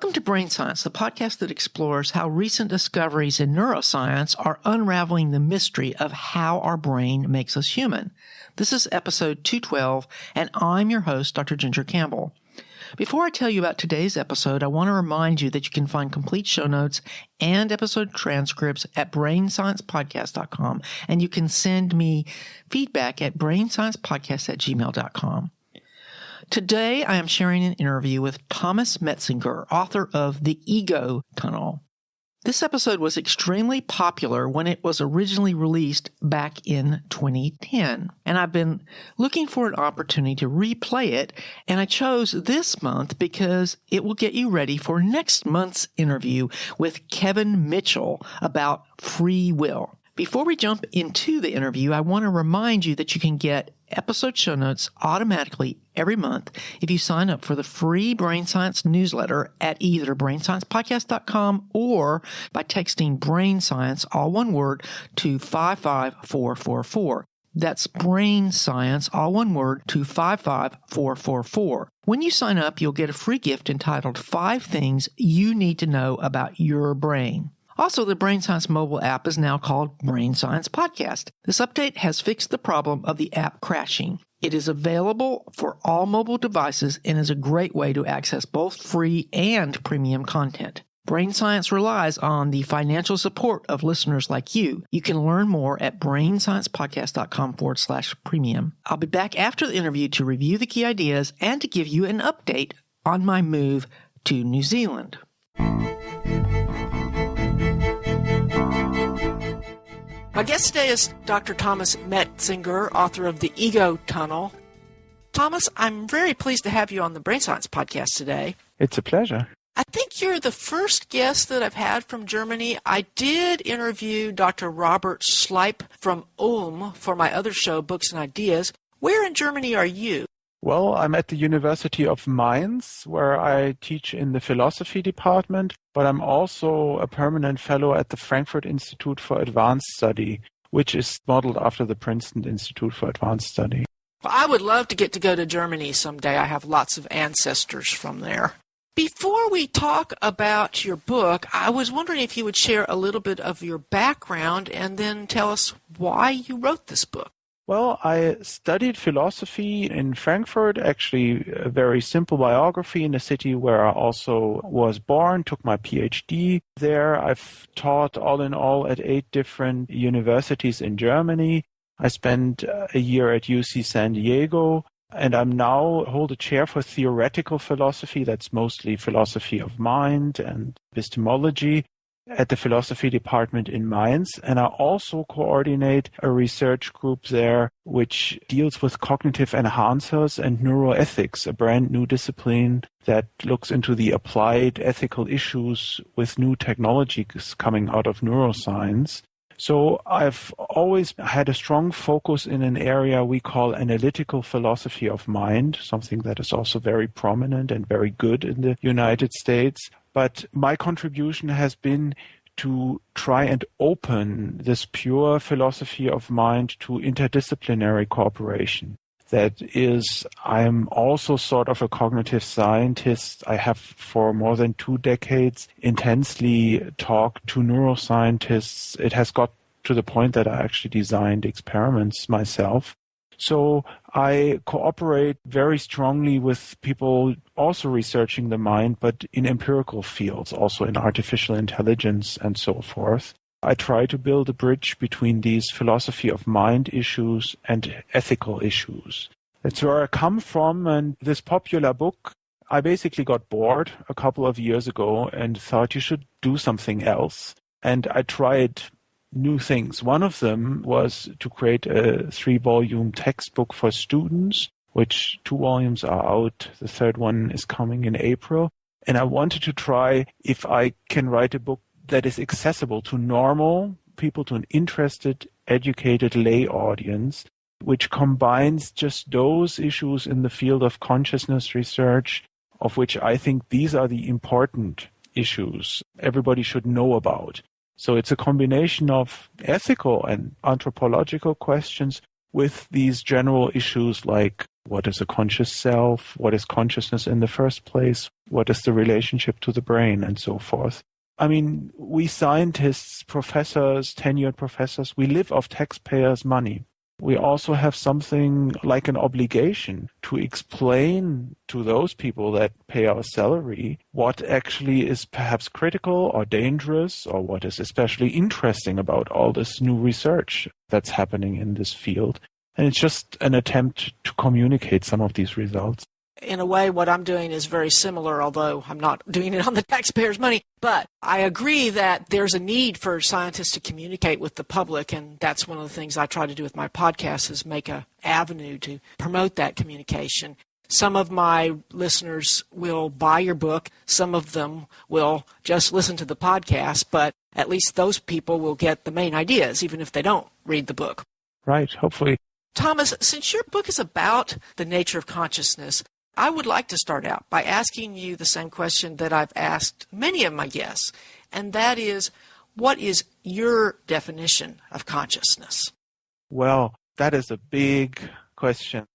Welcome to Brain Science, the podcast that explores how recent discoveries in neuroscience are unraveling the mystery of how our brain makes us human. This is episode 212, and I'm your host, Dr. Ginger Campbell. Before I tell you about today's episode, I want to remind you that you can find complete show notes and episode transcripts at brainsciencepodcast.com, and you can send me feedback at brainsciencepodcast@gmail.com. Today, I am sharing an interview with Thomas Metzinger, author of The Ego Tunnel. This episode was extremely popular when it was originally released back in 2010, and I've been looking for an opportunity to replay it, and I chose this month because it will get you ready for next month's interview with Kevin Mitchell about free will. Before we jump into the interview, I want to remind you that you can get episode show notes automatically every month if you sign up for the free Brain Science newsletter at either brainsciencepodcast.com or by texting Brain Science, all one word, to 55444. That's Brain Science, all one word, to 55444. When you sign up, you'll get a free gift entitled 5 Things You Need to Know About Your Brain. Also, the Brain Science mobile app is now called Brain Science Podcast. This update has fixed the problem of the app crashing. It is available for all mobile devices and is a great way to access both free and premium content. Brain Science relies on the financial support of listeners like you. You can learn more at brainsciencepodcast.com/premium. I'll be back after the interview to review the key ideas and to give you an update on my move to New Zealand. My guest today is Dr. Thomas Metzinger, author of The Ego Tunnel. Thomas, I'm very pleased to have you on the Brain Science podcast today. It's a pleasure. I think you're the first guest that I've had from Germany. I did interview Dr. Robert Schleip from Ulm for my other show, Books and Ideas. Where in Germany are you? Well, I'm at the University of Mainz, where I teach in the philosophy department, but I'm also a permanent fellow at the Frankfurt Institute for Advanced Study, which is modeled after the Princeton Institute for Advanced Study. Well, I would love to get to go to Germany someday. I have lots of ancestors from there. Before we talk about your book, I was wondering if you would share a little bit of your background and then tell us why you wrote this book. Well, I studied philosophy in Frankfurt, actually a very simple biography in the city where I also was born, took my PhD there. I've taught all in all at 8 different universities in Germany. I spent a year at UC San Diego, and I'm now hold a chair for theoretical philosophy. That's mostly philosophy of mind and epistemology at the philosophy department in Mainz, and I also coordinate a research group there which deals with cognitive enhancers and neuroethics, a brand new discipline that looks into the applied ethical issues with new technologies coming out of neuroscience. So I've always had a strong focus in an area we call analytical philosophy of mind, something that is also very prominent and very good in the United States. But my contribution has been to try and open this pure philosophy of mind to interdisciplinary cooperation. That is, I'm also sort of a cognitive scientist. I have for more than 2 decades intensely talked to neuroscientists. It has got to the point that I actually designed experiments myself. So I cooperate very strongly with people also researching the mind, but in empirical fields, also in artificial intelligence and so forth. I try to build a bridge between these philosophy of mind issues and ethical issues. That's where I come from, and this popular book, I basically got bored a couple of years ago and thought you should do something else. And I tried new things. One of them was to create a 3-volume textbook for students, which 2 volumes are out. The 3rd one is coming in April. And I wanted to try if I can write a book that is accessible to normal people, to an interested, educated lay audience, which combines just those issues in the field of consciousness research, of which I think these are the important issues everybody should know about. So it's a combination of ethical and anthropological questions with these general issues like what is a conscious self, what is consciousness in the first place, what is the relationship to the brain, and so forth. I mean, we scientists, professors, tenured professors, we live off taxpayers' money. We also have something like an obligation to explain to those people that pay our salary what actually is perhaps critical or dangerous, or what is especially interesting about all this new research that's happening in this field. And it's just an attempt to communicate some of these results. In a way, what I'm doing is very similar, although I'm not doing it on the taxpayers' money. But I agree that there's a need for scientists to communicate with the public, and that's one of the things I try to do with my podcast is make an avenue to promote that communication. Some of my listeners will buy your book. Some of them will just listen to the podcast, but at least those people will get the main ideas, even if they don't read the book. Right, hopefully. Thomas, since your book is about the nature of consciousness, I would like to start out by asking you the same question that I've asked many of my guests, and that is, what is your definition of consciousness? Well, that is a big question,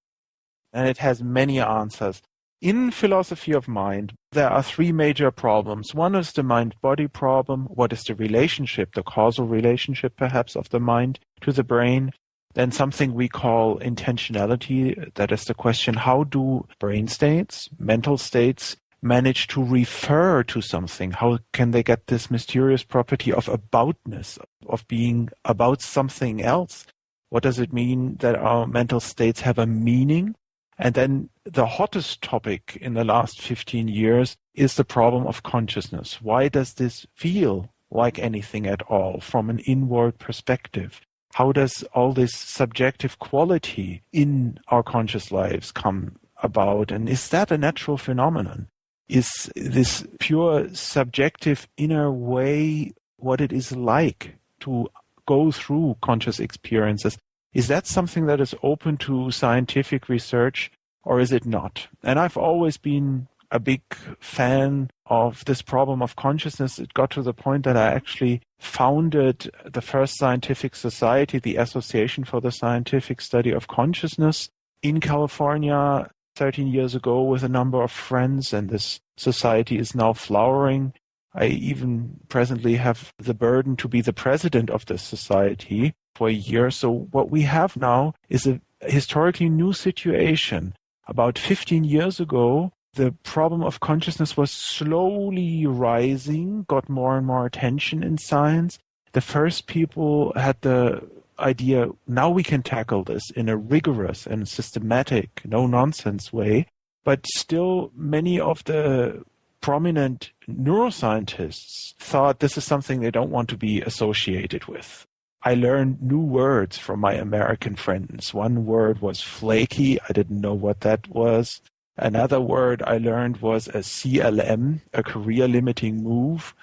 and it has many answers. In philosophy of mind, there are three major problems. One is the mind-body problem. What is the relationship, the causal relationship perhaps of the mind to the brain? Then something we call intentionality. That is the question, how do brain states, mental states, manage to refer to something? How can they get this mysterious property of aboutness, of being about something else? What does it mean that our mental states have a meaning? And then the hottest topic in the last 15 years is the problem of consciousness. Why does this feel like anything at all from an inward perspective? How does all this subjective quality in our conscious lives come about? And is that a natural phenomenon? Is this pure subjective inner way what it is like to go through conscious experiences? Is that something that is open to scientific research, or is it not? And I've always been a big fan of this problem of consciousness. It got to the point that I actually founded the first scientific society, the Association for the Scientific Study of Consciousness, in California 13 years ago with a number of friends, and this society is now flowering. I even presently have the burden to be the president of this society for a year. So what we have now is a historically new situation. About 15 years ago, the problem of consciousness was slowly rising, got more and more attention in science. The first people had the idea, now we can tackle this in a rigorous and systematic, no-nonsense way. But still, many of the prominent neuroscientists thought this is something they don't want to be associated with. I learned new words from my American friends. One word was flaky. I didn't know what that was. Another word I learned was a CLM, a career-limiting move.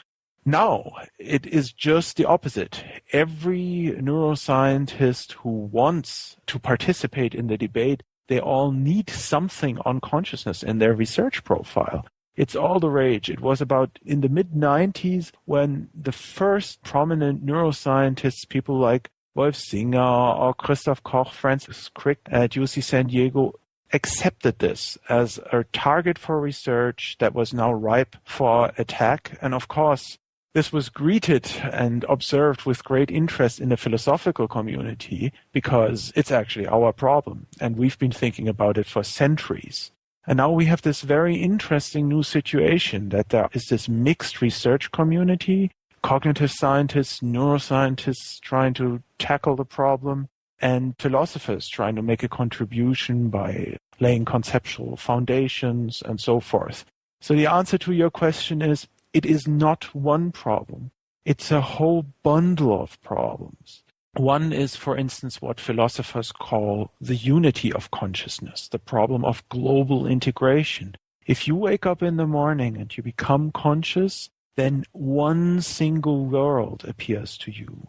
Now, it is just the opposite. Every neuroscientist who wants to participate in the debate, they all need something on consciousness in their research profile. It's all the rage. It was about in the mid-90s when the first prominent neuroscientists, people like Wolf Singer or Christoph Koch, Francis Crick at UC San Diego, accepted this as a target for research that was now ripe for attack. And of course, this was greeted and observed with great interest in the philosophical community because it's actually our problem. And we've been thinking about it for centuries. And now we have this very interesting new situation that there is this mixed research community, cognitive scientists, neuroscientists trying to tackle the problem, and philosophers trying to make a contribution by laying conceptual foundations and so forth. So the answer to your question is, it is not one problem. It's a whole bundle of problems. One is, for instance, what philosophers call the unity of consciousness, the problem of global integration. If you wake up in the morning and you become conscious, then one single world appears to you.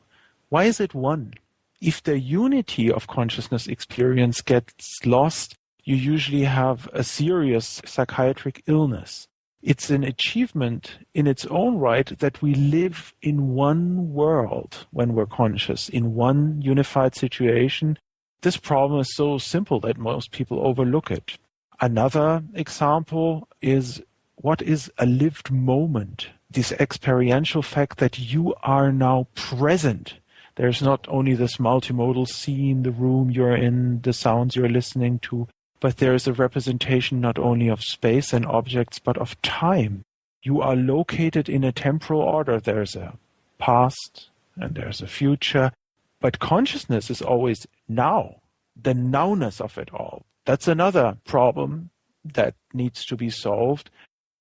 Why is it one? If the unity of consciousness experience gets lost, you usually have a serious psychiatric illness. It's an achievement in its own right that we live in one world when we're conscious, in one unified situation, This problem is so simple that most people overlook it. Another example is, what is a lived moment? This experiential fact that you are now present. There's not only this multimodal scene, the room you're in, the sounds you're listening to, but there is a representation not only of space and objects, but of time. You are located in a temporal order. There's a past and there's a future, but consciousness is always now, the nowness of it all. That's another problem that needs to be solved.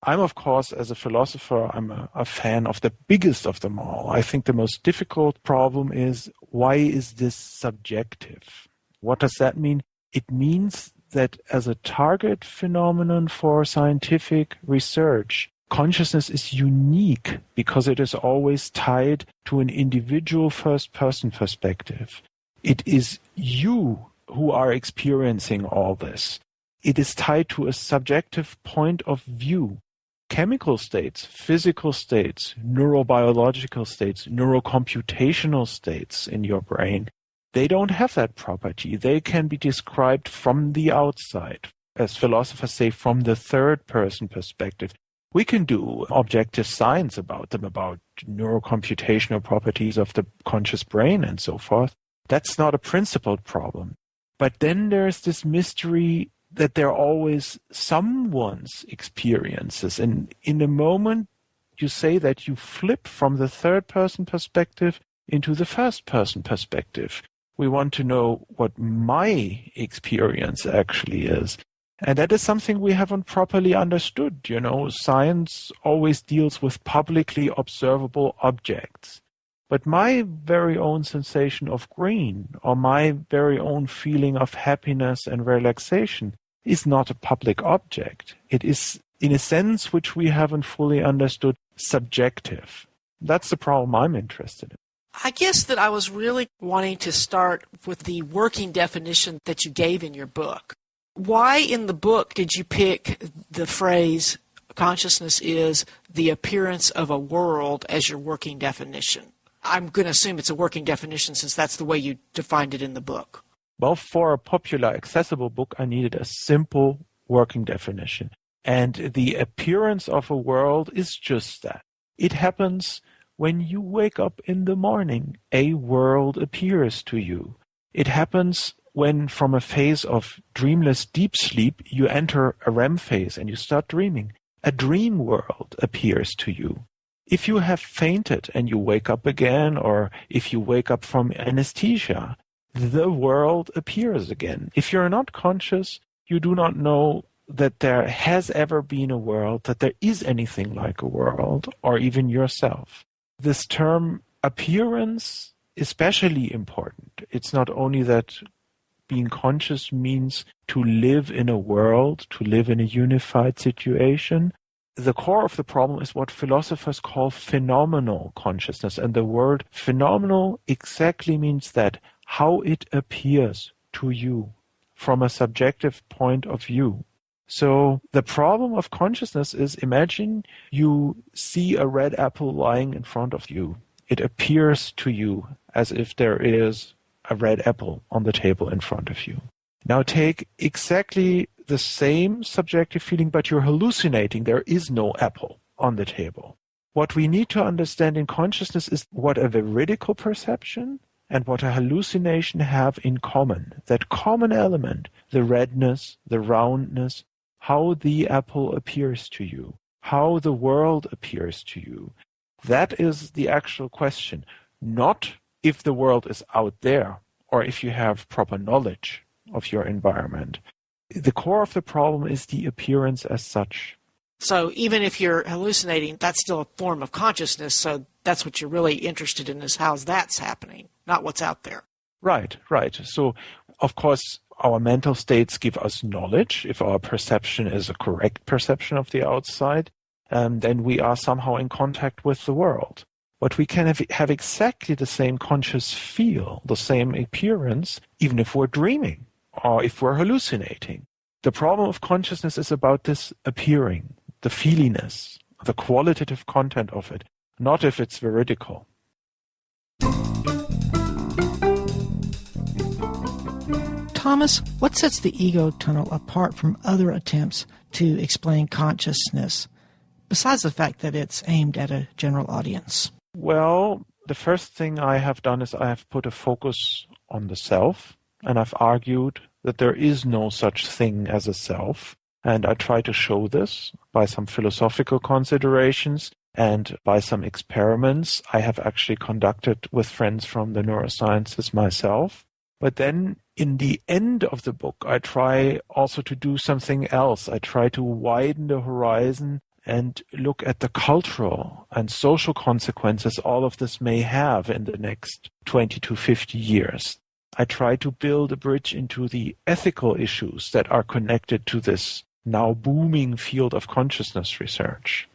I'm, of course, as a philosopher, I'm a fan of the biggest of them all. I think the most difficult problem is, why is this subjective? What does that mean? It means that as a target phenomenon for scientific research, consciousness is unique because it is always tied to an individual first-person perspective. It is you who are experiencing all this. It is tied to a subjective point of view. Chemical states, physical states, neurobiological states, neurocomputational states in your brain, they don't have that property. They can be described from the outside. As philosophers say, from the third-person perspective. We can do objective science about them, about neurocomputational properties of the conscious brain and so forth. That's not a principled problem. But then there's this mystery that they're always someone's experiences. And in a moment, you say that you flip from the third-person perspective into the first-person perspective. We want to know what my experience actually is. And that is something we haven't properly understood. You know, science always deals with publicly observable objects. But my very own sensation of green, or my very own feeling of happiness and relaxation, is not a public object. It is, in a sense which we haven't fully understood, subjective. That's the problem I'm interested in. I guess that I was really wanting to start with the working definition that you gave in your book. Why in the book did you pick the phrase, consciousness is the appearance of a world, as your working definition? I'm going to assume it's a working definition since that's the way you defined it in the book. Well, for a popular, accessible book, I needed a simple working definition. And the appearance of a world is just that. It happens when you wake up in the morning. A world appears to you. It happens when, from a phase of dreamless deep sleep, you enter a REM phase and you start dreaming. A dream world appears to you. If you have fainted and you wake up again, or if you wake up from anesthesia, the world appears again. If you're not conscious, you do not know that there has ever been a world, that there is anything like a world, or even yourself. This term appearance is especially important. It's not only that being conscious means to live in a world, to live in a unified situation. The core of the problem is what philosophers call phenomenal consciousness. And the word phenomenal exactly means that, how it appears to you from a subjective point of view. So the problem of consciousness is, imagine you see a red apple lying in front of you. It appears to you as if there is a red apple on the table in front of you. Now take exactly the same subjective feeling, but you're hallucinating. There is no apple on the table. What we need to understand in consciousness is what a veridical perception and what a hallucination have in common. That common element, the redness, the roundness, how the apple appears to you, how the world appears to you. That is the actual question, not if the world is out there or if you have proper knowledge of your environment. The core of the problem is the appearance as such. So even if you're hallucinating, that's still a form of consciousness, so that's what you're really interested in, is how that's happening, not what's out there. Right. So, of course, our mental states give us knowledge. If our perception is a correct perception of the outside, then we are somehow in contact with the world. But we can have exactly the same conscious feel, the same appearance, even if we're dreaming or if we're hallucinating. The problem of consciousness is about this appearing, the feeliness, the qualitative content of it, not if it's veridical. Thomas, what sets the ego tunnel apart from other attempts to explain consciousness, besides the fact that it's aimed at a general audience? Well, the first thing I have done is I have put a focus on the self, and I've argued that there is no such thing as a self. And I try to show this by some philosophical considerations and by some experiments I have actually conducted with friends from the neurosciences myself. But then in the end of the book, I try also to do something else. I try to widen the horizon and look at the cultural and social consequences all of this may have in the next 20 to 50 years. I try to build a bridge into the ethical issues that are connected to this now booming field of consciousness research.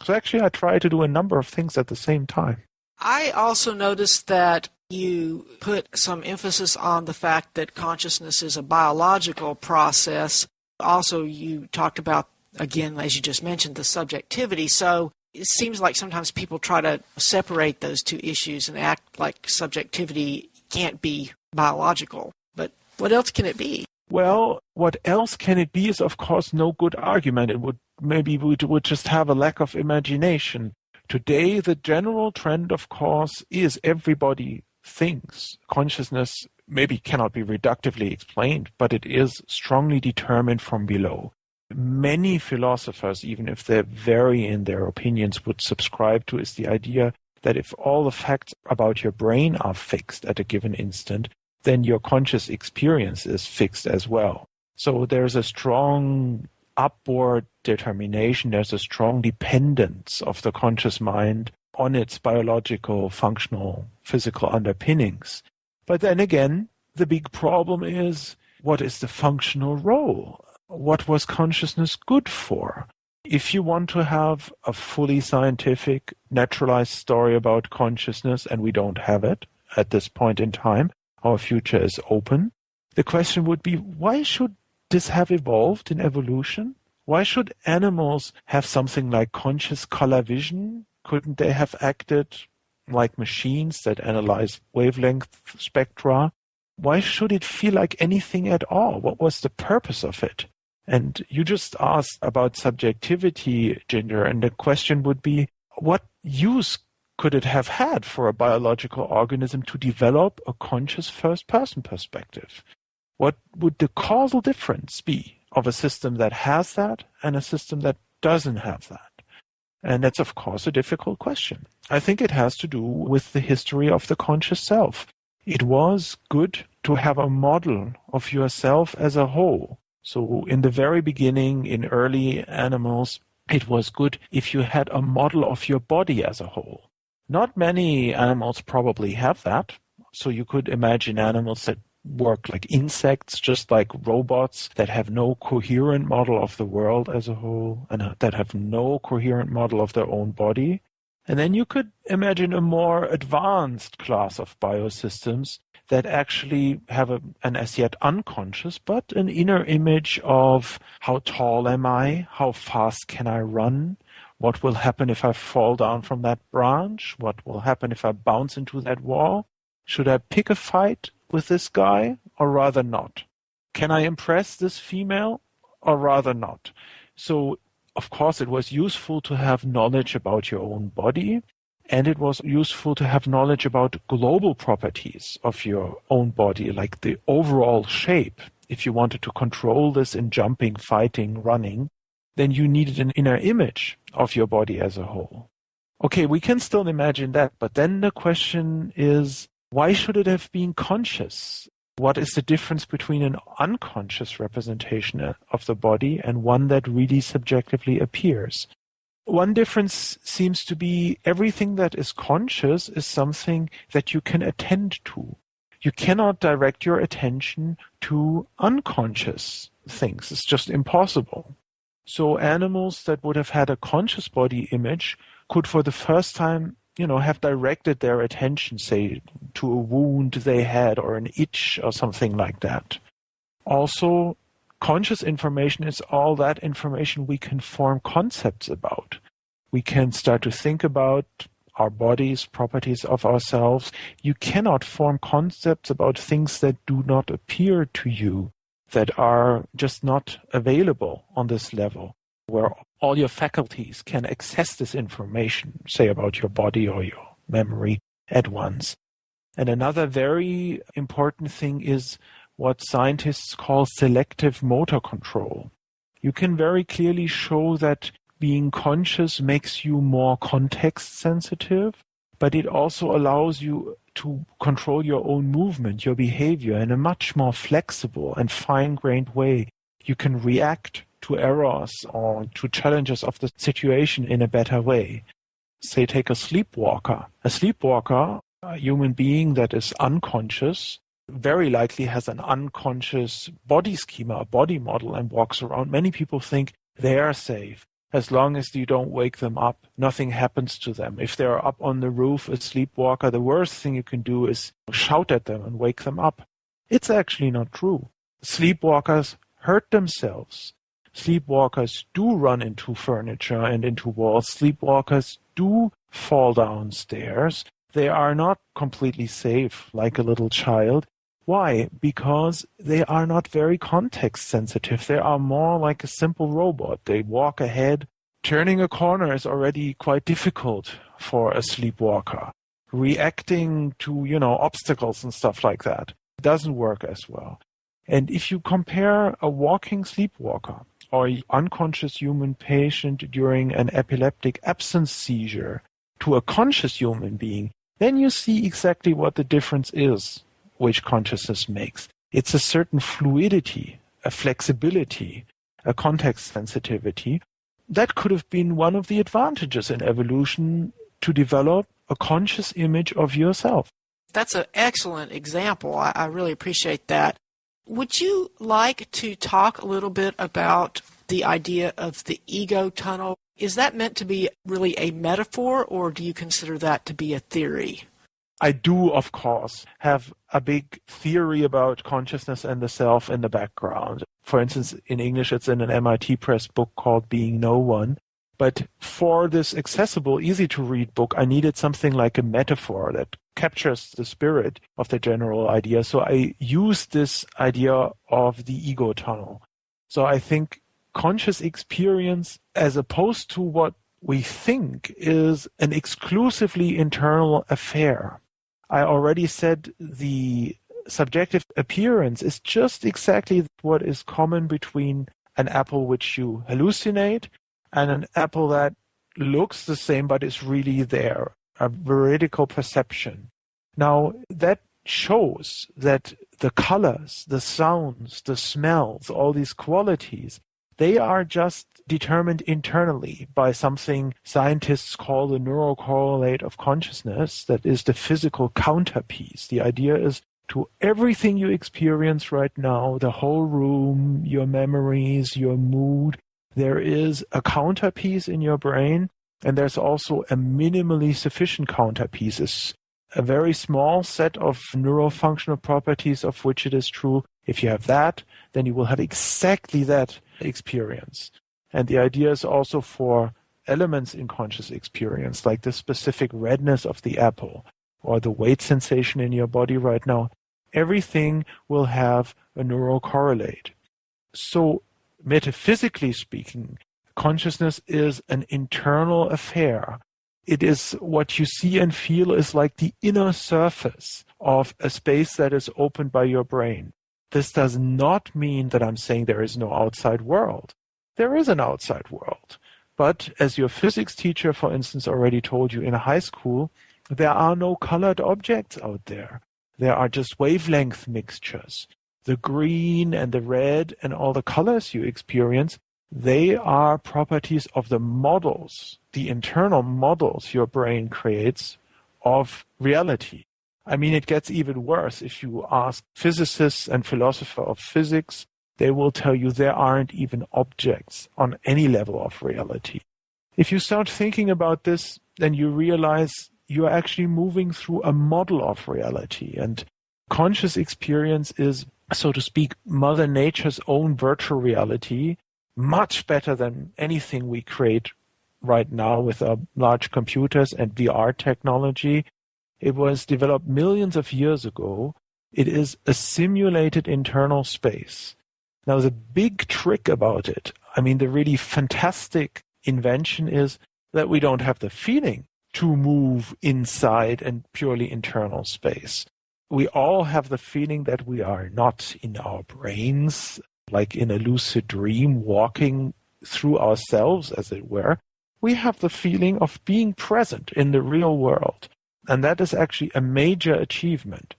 So actually, I try to do a number of things at the same time. I also noticed that you put some emphasis on the fact that consciousness is a biological process. Also, you talked about, again, as you just mentioned, the subjectivity. So it seems like sometimes people try to separate those two issues and act like subjectivity can't be biological. But what else can it be? Well, what else can it be is, of course, no good argument. It would just have a lack of imagination. Today, the general trend, of course, is everybody thinks consciousness maybe cannot be reductively explained, but it is strongly determined from below. Many philosophers, even if they vary in their opinions, would subscribe to is the idea that if all the facts about your brain are fixed at a given instant, then your conscious experience is fixed as well. So there's a strong upward determination, there's a strong dependence of the conscious mind on its biological, functional, physical underpinnings. But then again, the big problem is, what is the functional role? What was consciousness good for? If you want to have a fully scientific, naturalized story about consciousness, and we don't have it at this point in time, our future is open, the question would be, why should this have evolved in evolution? Why should animals have something like conscious color vision? Couldn't they have acted like machines that analyze wavelength spectra? Why should it feel like anything at all? What was the purpose of it? And you just asked about subjectivity, Ginger, and the question would be, what use could it have had for a biological organism to develop a conscious first-person perspective? What would the causal difference be of a system that has that and a system that doesn't have that? And that's, of course, a difficult question. I think it has to do with the history of the conscious self. It was good to have a model of yourself as a whole. So in the very beginning, in early animals, it was good if you had a model of your body as a whole. Not many animals probably have that. So you could imagine animals that work like insects, just like robots that have no coherent model of the world as a whole and that have no coherent model of their own body. And then you could imagine a more advanced class of biosystems that actually have an as yet unconscious, but an inner image of how tall am I? How fast can I run? What will happen if I fall down from that branch? What will happen if I bounce into that wall? Should I pick a fight with this guy or rather not? Can I impress this female or rather not? So, of course, it was useful to have knowledge about your own body, and it was useful to have knowledge about global properties of your own body, like the overall shape. If you wanted to control this in jumping, fighting, running, then you needed an inner image of your body as a whole. Okay, we can still imagine that, but then the question is, why should it have been conscious? What is the difference between an unconscious representation of the body and one that really subjectively appears? One difference seems to be everything that is conscious is something that you can attend to. You cannot direct your attention to unconscious things. It's just impossible. So animals that would have had a conscious body image could for the first time have directed their attention, say, to a wound they had or an itch or something like that. Also, conscious information is all that information we can form concepts about. We can start to think about our bodies, properties of ourselves. You cannot form concepts about things that do not appear to you, that are just not available on this level, where all your faculties can access this information, say about your body or your memory at once. And another very important thing is what scientists call selective motor control. You can very clearly show that being conscious makes you more context sensitive, but it also allows you to control your own movement, your behavior in a much more flexible and fine-grained way. You can react to errors or to challenges of the situation in a better way. Say, take a sleepwalker. A sleepwalker, a human being that is unconscious, very likely has an unconscious body schema, a body model, and walks around. Many people think they are safe. As long as you don't wake them up, nothing happens to them. If they're up on the roof, a sleepwalker, the worst thing you can do is shout at them and wake them up. It's actually not true. Sleepwalkers hurt themselves. Sleepwalkers do run into furniture and into walls. Sleepwalkers do fall downstairs. They are not completely safe like a little child. Why? Because they are not very context sensitive. They are more like a simple robot. They walk ahead. Turning a corner is already quite difficult for a sleepwalker. Reacting to, obstacles and stuff like that doesn't work as well. And if you compare a walking sleepwalker or an unconscious human patient during an epileptic absence seizure to a conscious human being, then you see exactly what the difference is, which consciousness makes. It's a certain fluidity, a flexibility, a context sensitivity. That could have been one of the advantages in evolution, to develop a conscious image of yourself. That's an excellent example. I really appreciate that. Would you like to talk a little bit about the idea of the ego tunnel? Is that meant to be really a metaphor, or do you consider that to be a theory? I do, of course, have a big theory about consciousness and the self in the background. For instance, in English, it's in an MIT Press book called Being No One. But for this accessible, easy-to-read book, I needed something like a metaphor that captures the spirit of the general idea. So I used this idea of the ego tunnel. So I think conscious experience, as opposed to what we think, is an exclusively internal affair. I already said the subjective appearance is just exactly what is common between an apple which you hallucinate and an apple that looks the same but is really there, a veridical perception. Now, that shows that the colors, the sounds, the smells, all these qualities, they are just determined internally by something scientists call the neurocorrelate of consciousness, that is the physical counterpiece. The idea is, to everything you experience right now, the whole room, your memories, your mood, there is a counterpiece in your brain, and there's also a minimally sufficient counterpiece. It's a very small set of neurofunctional properties of which it is true. If you have that, then you will have exactly that experience. And the idea is also for elements in conscious experience, like the specific redness of the apple or the weight sensation in your body right now. Everything will have a neurocorrelate. So metaphysically speaking, consciousness is an internal affair. It is what you see and feel is like the inner surface of a space that is opened by your brain. This does not mean that I'm saying there is no outside world. There is an outside world. But as your physics teacher, for instance, already told you in high school, there are no colored objects out there. There are just wavelength mixtures. The green and the red and all the colors you experience, they are properties of the models, the internal models your brain creates of reality. I mean, it gets even worse. If you ask physicists and philosophers of physics, they will tell you there aren't even objects on any level of reality. If you start thinking about this, then you realize you are actually moving through a model of reality. And conscious experience is, so to speak, Mother Nature's own virtual reality, much better than anything we create right now with our large computers and VR technology. It was developed millions of years ago. It is a simulated internal space. Now, the big trick about it, the really fantastic invention is that we don't have the feeling to move inside and purely internal space. We all have the feeling that we are not in our brains, like in a lucid dream, walking through ourselves, as it were. We have the feeling of being present in the real world. And that is actually a major achievement.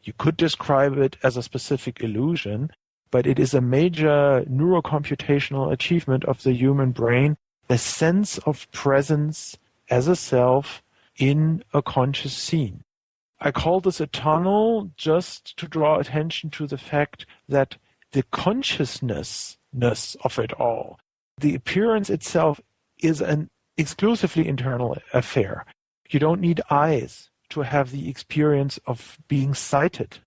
You could describe it as a specific illusion, but it is a major neurocomputational achievement of the human brain, the sense of presence as a self in a conscious scene. I call this a tunnel just to draw attention to the fact that the consciousness of it all, the appearance itself, is an exclusively internal affair. You don't need eyes to have the experience of being sighted.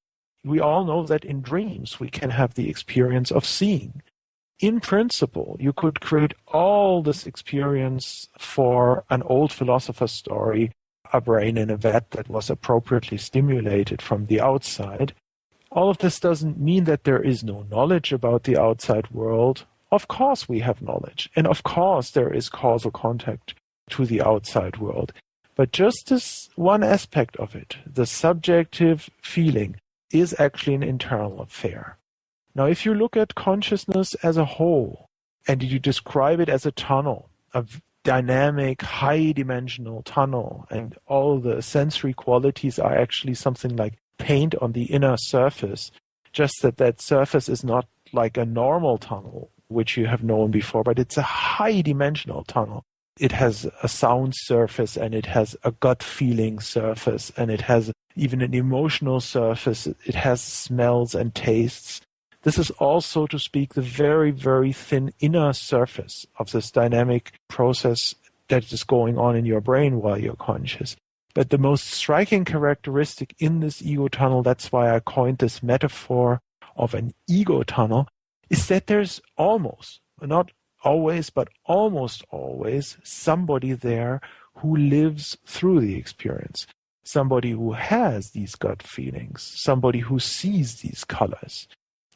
We all know that in dreams we can have the experience of seeing. In principle, you could create all this experience for an old philosopher's story, a brain in a vat that was appropriately stimulated from the outside. All of this doesn't mean that there is no knowledge about the outside world. Of course we have knowledge, and of course there is causal contact to the outside world. But just this one aspect of it, the subjective feeling, is actually an internal affair. Now, if you look at consciousness as a whole, and you describe it as a tunnel, a dynamic, high-dimensional tunnel, and all the sensory qualities are actually something like paint on the inner surface, just that surface is not like a normal tunnel, which you have known before, but it's a high-dimensional tunnel. It has a sound surface, and it has a gut feeling surface, and it has even an emotional surface. It has smells and tastes. This is all, so to speak, the very, very thin inner surface of this dynamic process that is going on in your brain while you're conscious. But the most striking characteristic in this ego tunnel, that's why I coined this metaphor of an ego tunnel, is that there's almost, not always, but almost always, somebody there who lives through the experience, somebody who has these gut feelings, somebody who sees these colors.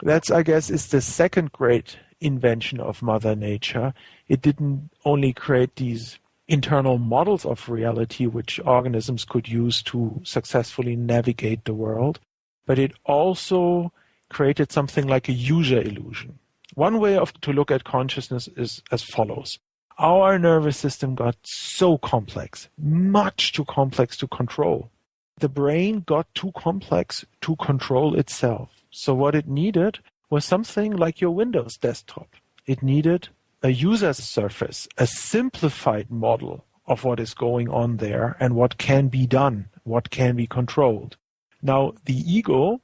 That's, I guess, is the second great invention of Mother Nature. It didn't only create these internal models of reality which organisms could use to successfully navigate the world, but it also created something like a user illusion. One way to look at consciousness is as follows. Our nervous system got so complex, much too complex to control. The brain got too complex to control itself. So what it needed was something like your Windows desktop. It needed a user surface, a simplified model of what is going on there and what can be done, what can be controlled. Now, the ego,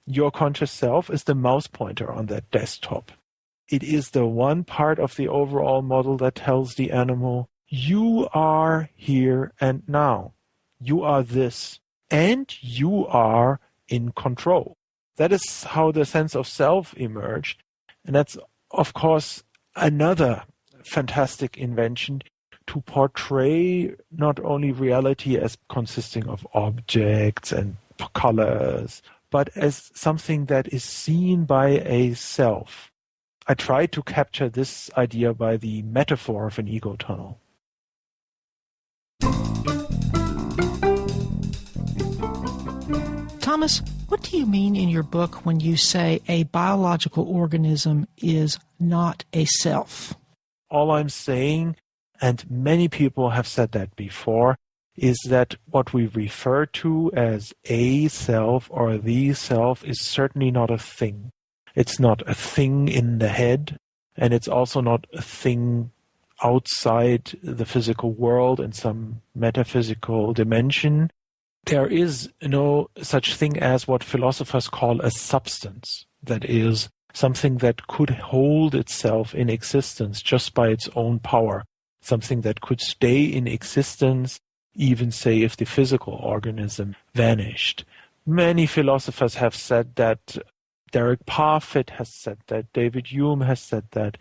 your conscious self, is the mouse pointer on that desktop. It is the one part of the overall model that tells the animal, you are here and now. You are this, and you are in control. That is how the sense of self emerged. And that's, of course, another fantastic invention to portray not only reality as consisting of objects and colors, but as something that is seen by a self. I tried to capture this idea by the metaphor of an ego tunnel. Thomas, what do you mean in your book when you say a biological organism is not a self? All I'm saying, and many people have said that before, is that what we refer to as a self or the self is certainly not a thing. It's not a thing in the head, and it's also not a thing outside the physical world in some metaphysical dimension. There is no such thing as what philosophers call a substance, that is, something that could hold itself in existence just by its own power, something that could stay in existence, even say if the physical organism vanished. Many philosophers have said that. Derek Parfit has said that, David Hume has said that.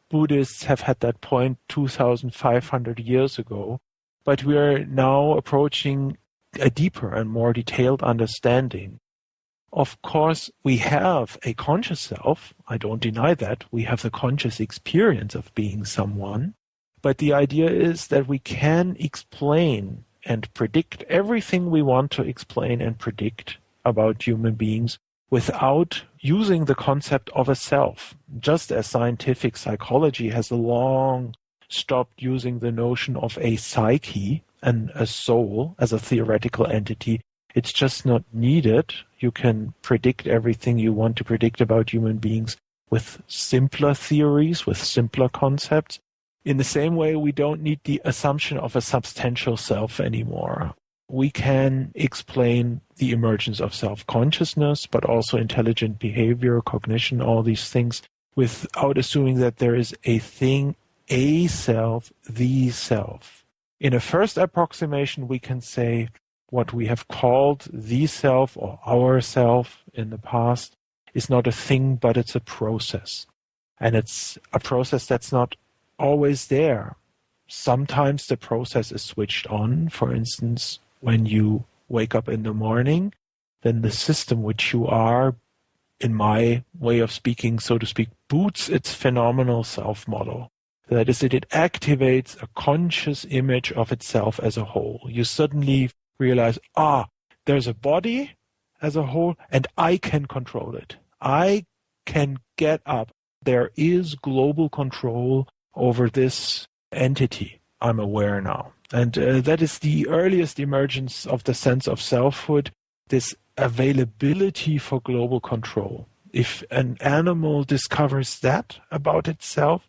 Buddhists have had that point 2,500 years ago, but we are now approaching a deeper and more detailed understanding. Of course, we have a conscious self. I don't deny that. We have the conscious experience of being someone. But the idea is that we can explain and predict everything we want to explain and predict about human beings without using the concept of a self. Just as scientific psychology has long stopped using the notion of a psyche and a soul as a theoretical entity, it's just not needed. You can predict everything you want to predict about human beings with simpler theories, with simpler concepts. In the same way, we don't need the assumption of a substantial self anymore. We can explain the emergence of self-consciousness, but also intelligent behavior, cognition, all these things, without assuming that there is a thing, a self, the self. In a first approximation, we can say what we have called the self or our self in the past is not a thing, but it's a process. And it's a process that's not always there. Sometimes the process is switched on. For instance, when you wake up in the morning, then the system which you are, in my way of speaking, so to speak, boots its phenomenal self model. That is, it activates a conscious image of itself as a whole. You suddenly realize, there's a body as a whole, and I can control it. I can get up. There is global control over this entity. I'm aware now. And that is the earliest emergence of the sense of selfhood, this availability for global control. If an animal discovers that about itself,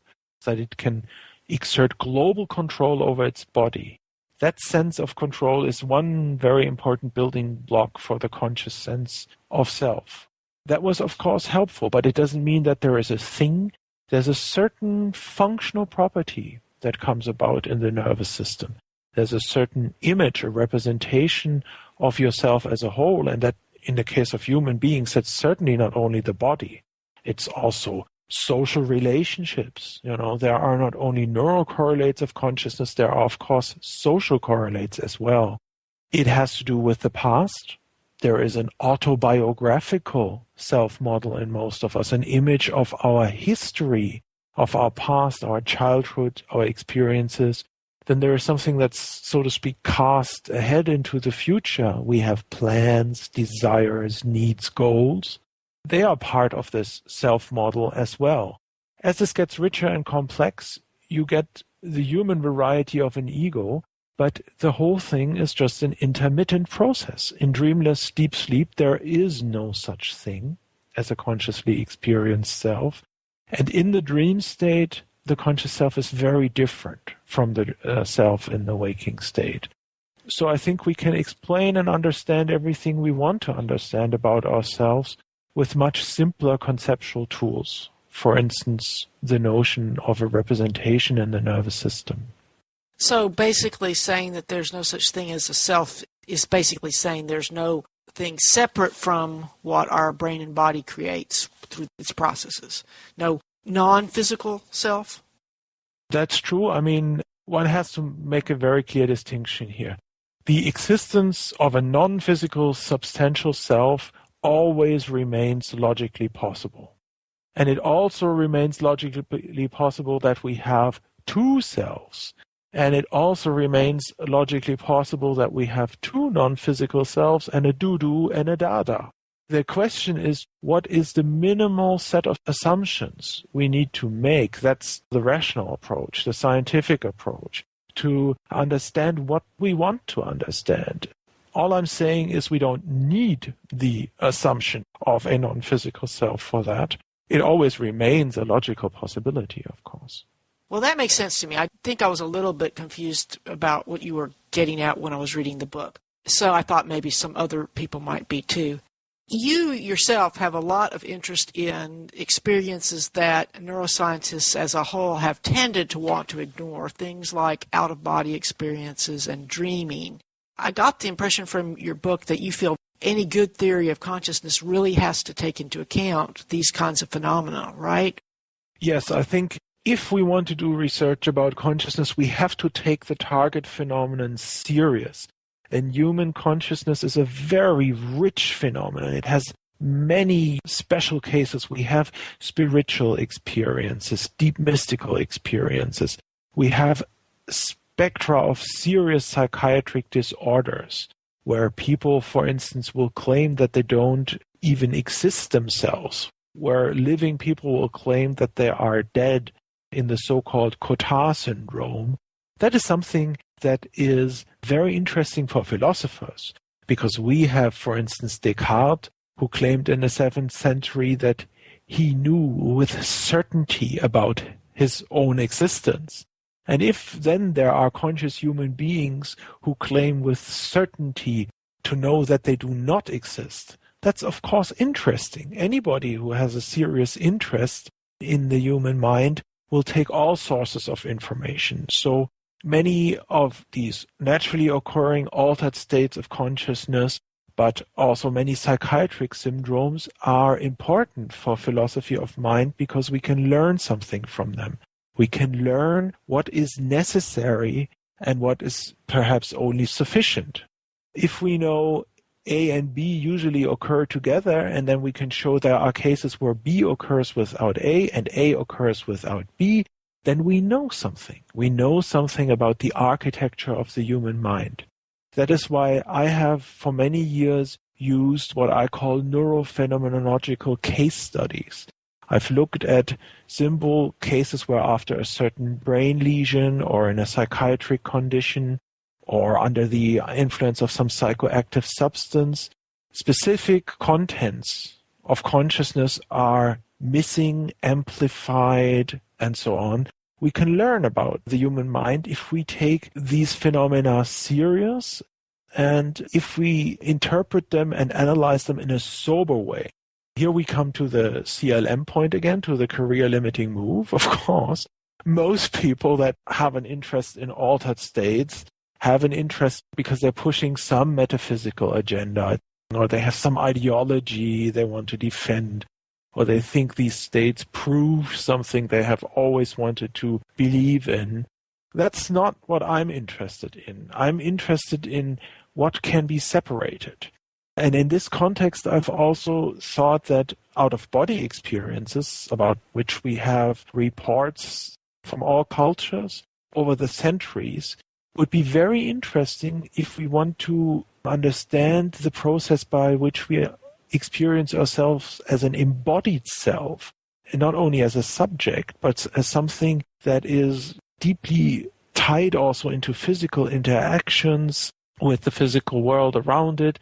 that it can exert global control over its body, that sense of control is one very important building block for the conscious sense of self. That was, of course, helpful, but it doesn't mean that there is a thing. There's a certain functional property that comes about in the nervous system. There's a certain image, a representation of yourself as a whole, and that in the case of human beings, that's certainly not only the body. It's also social relationships. There are not only neural correlates of consciousness, there are, of course, social correlates as well. It has to do with the past. There is an autobiographical self-model in most of us, an image of our history, of our past, our childhood, our experiences. Then there is something that's, so to speak, cast ahead into the future. We have plans, desires, needs, goals. They are part of this self-model as well. As this gets richer and complex, you get the human variety of an ego, but the whole thing is just an intermittent process. In dreamless deep sleep, there is no such thing as a consciously experienced self. And in the dream state, the conscious self is very different from the self in the waking state. So I think we can explain and understand everything we want to understand about ourselves with much simpler conceptual tools. For instance, the notion of a representation in the nervous system. So basically saying that there's no such thing as a self is basically saying there's no thing separate from what our brain and body creates through its processes. No non-physical self? That's true. I mean, one has to make a very clear distinction here. The existence of a non-physical substantial self always remains logically possible. And it also remains logically possible that we have two selves. And it also remains logically possible that we have two non-physical selves and a Dudu and a Dada. The question is, what is the minimal set of assumptions we need to make? That's the rational approach, the scientific approach, to understand what we want to understand. All I'm saying is we don't need the assumption of a non-physical self for that. It always remains a logical possibility, of course. Well, that makes sense to me. I think I was a little bit confused about what you were getting at when I was reading the book. So I thought maybe some other people might be too. You yourself have a lot of interest in experiences that neuroscientists as a whole have tended to want to ignore, things like out-of-body experiences and dreaming. I got the impression from your book that you feel any good theory of consciousness really has to take into account these kinds of phenomena, right? Yes, I think if we want to do research about consciousness, we have to take the target phenomenon serious. And human consciousness is a very rich phenomenon. It has many special cases. We have spiritual experiences, deep mystical experiences. We have spectra of serious psychiatric disorders where people, for instance, will claim that they don't even exist themselves, where living people will claim that they are dead in the so-called Cotard syndrome. That is something that is very interesting for philosophers, because we have, for instance, Descartes, who claimed in the 7th century that he knew with certainty about his own existence. And if then there are conscious human beings who claim with certainty to know that they do not exist, that's of course interesting. Anybody who has a serious interest in the human mind will take all sources of information. So many of these naturally occurring altered states of consciousness, but also many psychiatric syndromes, are important for philosophy of mind because we can learn something from them. We can learn what is necessary and what is perhaps only sufficient. If we know A and B usually occur together, and then we can show there are cases where B occurs without A and A occurs without B, then we know something. We know something about the architecture of the human mind. That is why I have for many years used what I call neurophenomenological case studies. I've looked at simple cases where after a certain brain lesion or in a psychiatric condition or under the influence of some psychoactive substance, specific contents of consciousness are missing, amplified, and so on. We can learn about the human mind if we take these phenomena serious and if we interpret them and analyze them in a sober way. Here we come to the CLM point again, to the career-limiting move, of course. Most people that have an interest in altered states have an interest because they're pushing some metaphysical agenda, or they have some ideology they want to defend, or they think these states prove something they have always wanted to believe in. That's not what I'm interested in. I'm interested in what can be separated. And in this context, I've also thought that out-of-body experiences, about which we have reports from all cultures over the centuries, would be very interesting if we want to understand the process by which we experience ourselves as an embodied self, and not only as a subject, but as something that is deeply tied also into physical interactions with the physical world around it.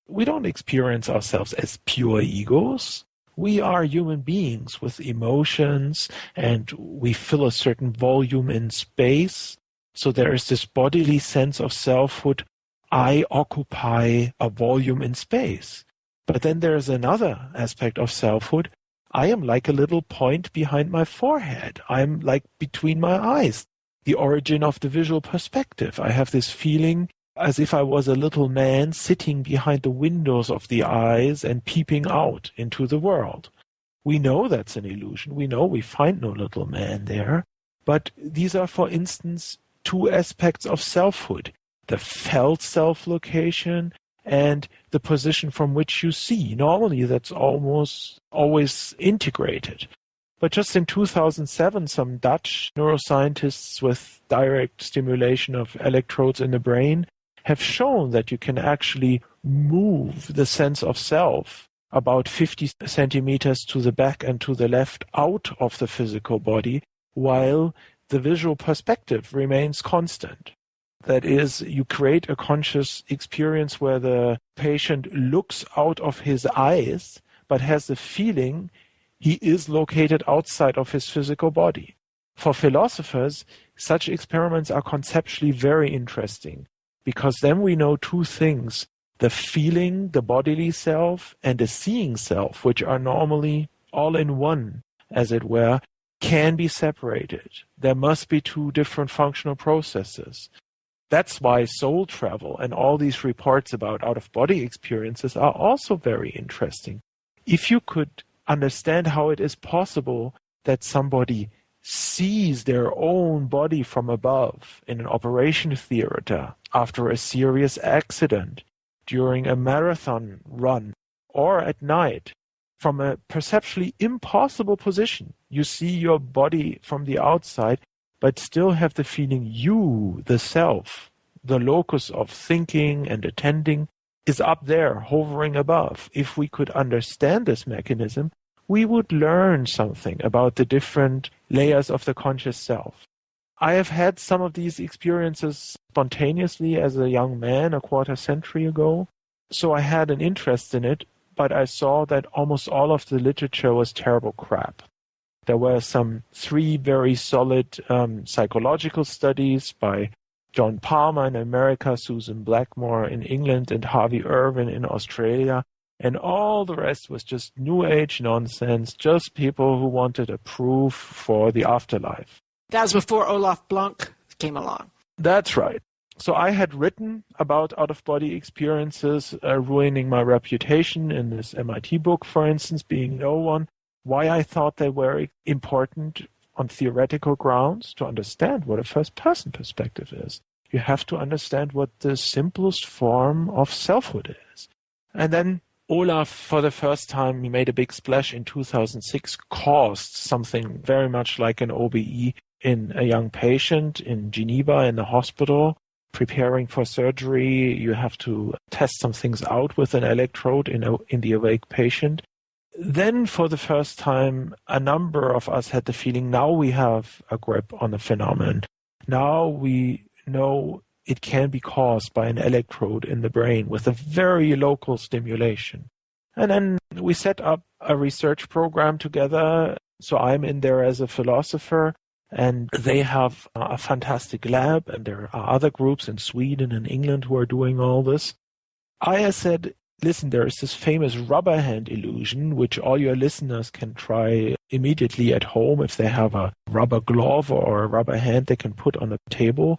We don't experience ourselves as pure egos. We are human beings with emotions, and we fill a certain volume in space. So there is this bodily sense of selfhood. I occupy a volume in space. But then there is another aspect of selfhood. I am like a little point behind my forehead. I'm like between my eyes, the origin of the visual perspective. I have this feeling as if I was a little man sitting behind the windows of the eyes and peeping out into the world. We know that's an illusion. We know we find no little man there. But these are, for instance, two aspects of selfhood: the felt self-location and the position from which you see. Normally, that's almost always integrated. But just in 2007, some Dutch neuroscientists with direct stimulation of electrodes in the brain have shown that you can actually move the sense of self about 50 centimeters to the back and to the left out of the physical body, while the visual perspective remains constant. That is, you create a conscious experience where the patient looks out of his eyes, but has the feeling he is located outside of his physical body. For philosophers, such experiments are conceptually very interesting, because then we know two things: the feeling, the bodily self, and the seeing self, which are normally all in one, as it were, can be separated. There must be two different functional processes. That's why soul travel and all these reports about out-of-body experiences are also very interesting. If you could understand how it is possible that somebody sees their own body from above in an operation theater after a serious accident, during a marathon run, or at night, from a perceptually impossible position. You see your body from the outside, but still have the feeling you, the self, the locus of thinking and attending, is up there, hovering above. If we could understand this mechanism, we would learn something about the different layers of the conscious self. I have had some of these experiences spontaneously as a young man a quarter century ago, so I had an interest in it, but I saw that almost all of the literature was terrible crap. There were some 3 very solid psychological studies by John Palmer in America, Susan Blackmore in England, and Harvey Irwin in Australia. And all the rest was just New Age nonsense, just people who wanted a proof for the afterlife. That was before Olaf Blanc came along. That's right. So I had written about out-of-body experiences ruining my reputation in this MIT book, for instance, Being No One, why I thought they were important on theoretical grounds to understand what a first-person perspective is. You have to understand what the simplest form of selfhood is. And then Olaf, for the first time, he made a big splash in 2006, caused something very much like an OBE in a young patient in Geneva in the hospital, preparing for surgery. You have to test some things out with an electrode in the awake patient. Then, for the first time, a number of us had the feeling, now we have a grip on the phenomenon. Now we know it can be caused by an electrode in the brain with a very local stimulation. And then we set up a research program together. So I'm in there as a philosopher, and they have a fantastic lab, and there are other groups in Sweden and England who are doing all this. I said, listen, there is this famous rubber hand illusion, which all your listeners can try immediately at home if they have a rubber glove or a rubber hand they can put on a table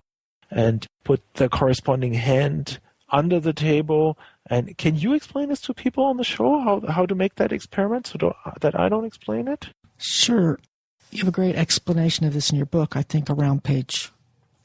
and put the corresponding hand under the table. And can you explain this to people on the show, how to make that experiment so that I don't explain it? Sure. You have a great explanation of this in your book, I think around page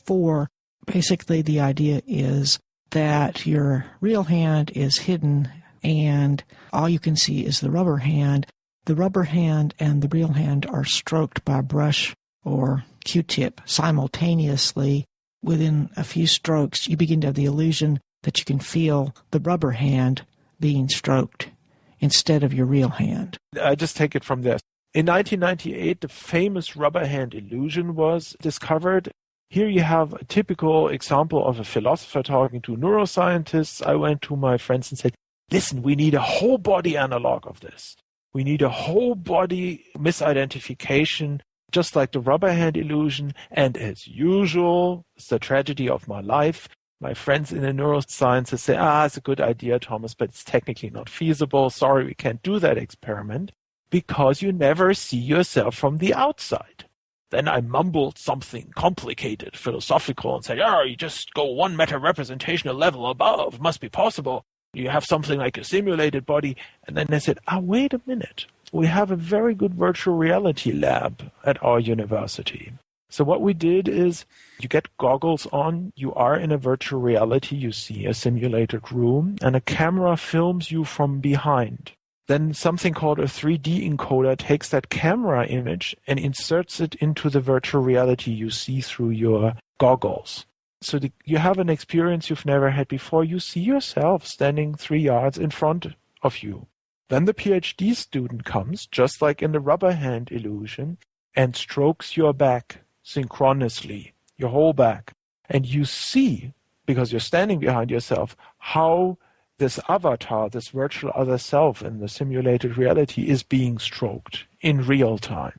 4. Basically, the idea is that your real hand is hidden and all you can see is the rubber hand. The rubber hand and the real hand are stroked by a brush or Q-tip simultaneously. Within a few strokes, you begin to have the illusion that you can feel the rubber hand being stroked instead of your real hand. I just take it from there. In 1998, the famous rubber hand illusion was discovered. Here you have a typical example of a philosopher talking to neuroscientists. I went to my friends and said, listen, we need a whole body analog of this. We need a whole body misidentification, just like the rubber hand illusion. And as usual, it's the tragedy of my life. My friends in the neurosciences say, it's a good idea, Thomas, but it's technically not feasible. Sorry, we can't do that experiment because you never see yourself from the outside. Then I mumbled something complicated, philosophical, and said, you just go one meta-representational level above. Must be possible. You have something like a simulated body. And then they said, wait a minute. We have a very good virtual reality lab at our university. So what we did is you get goggles on, you are in a virtual reality, you see a simulated room, and a camera films you from behind. Then something called a 3D encoder takes that camera image and inserts it into the virtual reality you see through your goggles. So you have an experience you've never had before. You see yourself standing 3 yards in front of you. Then the PhD student comes, just like in the rubber hand illusion, and strokes your back synchronously, your whole back. And you see, because you're standing behind yourself, how this avatar, this virtual other self in the simulated reality is being stroked in real time.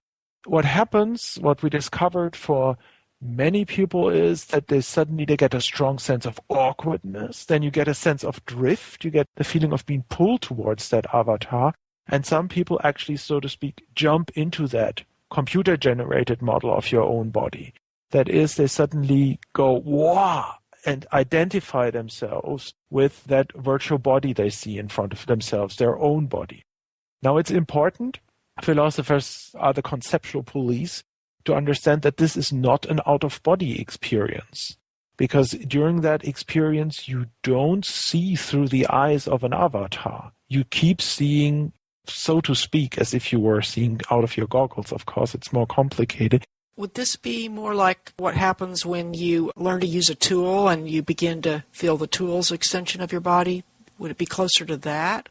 What happens, what we discovered for many people is that they get a strong sense of awkwardness. Then you get a sense of drift. You get the feeling of being pulled towards that avatar. And some people actually, so to speak, jump into that computer-generated model of your own body. That is, they suddenly go, wow, and identify themselves with that virtual body they see in front of themselves, their own body. Now, it's important. Philosophers are the conceptual police. to understand that this is not an out-of-body experience. Because during that experience, you don't see through the eyes of an avatar. You keep seeing, so to speak, as if you were seeing out of your goggles. Of course, it's more complicated. Would this be more like what happens when you learn to use a tool and you begin to feel the tool's extension of your body? Would it be closer to that?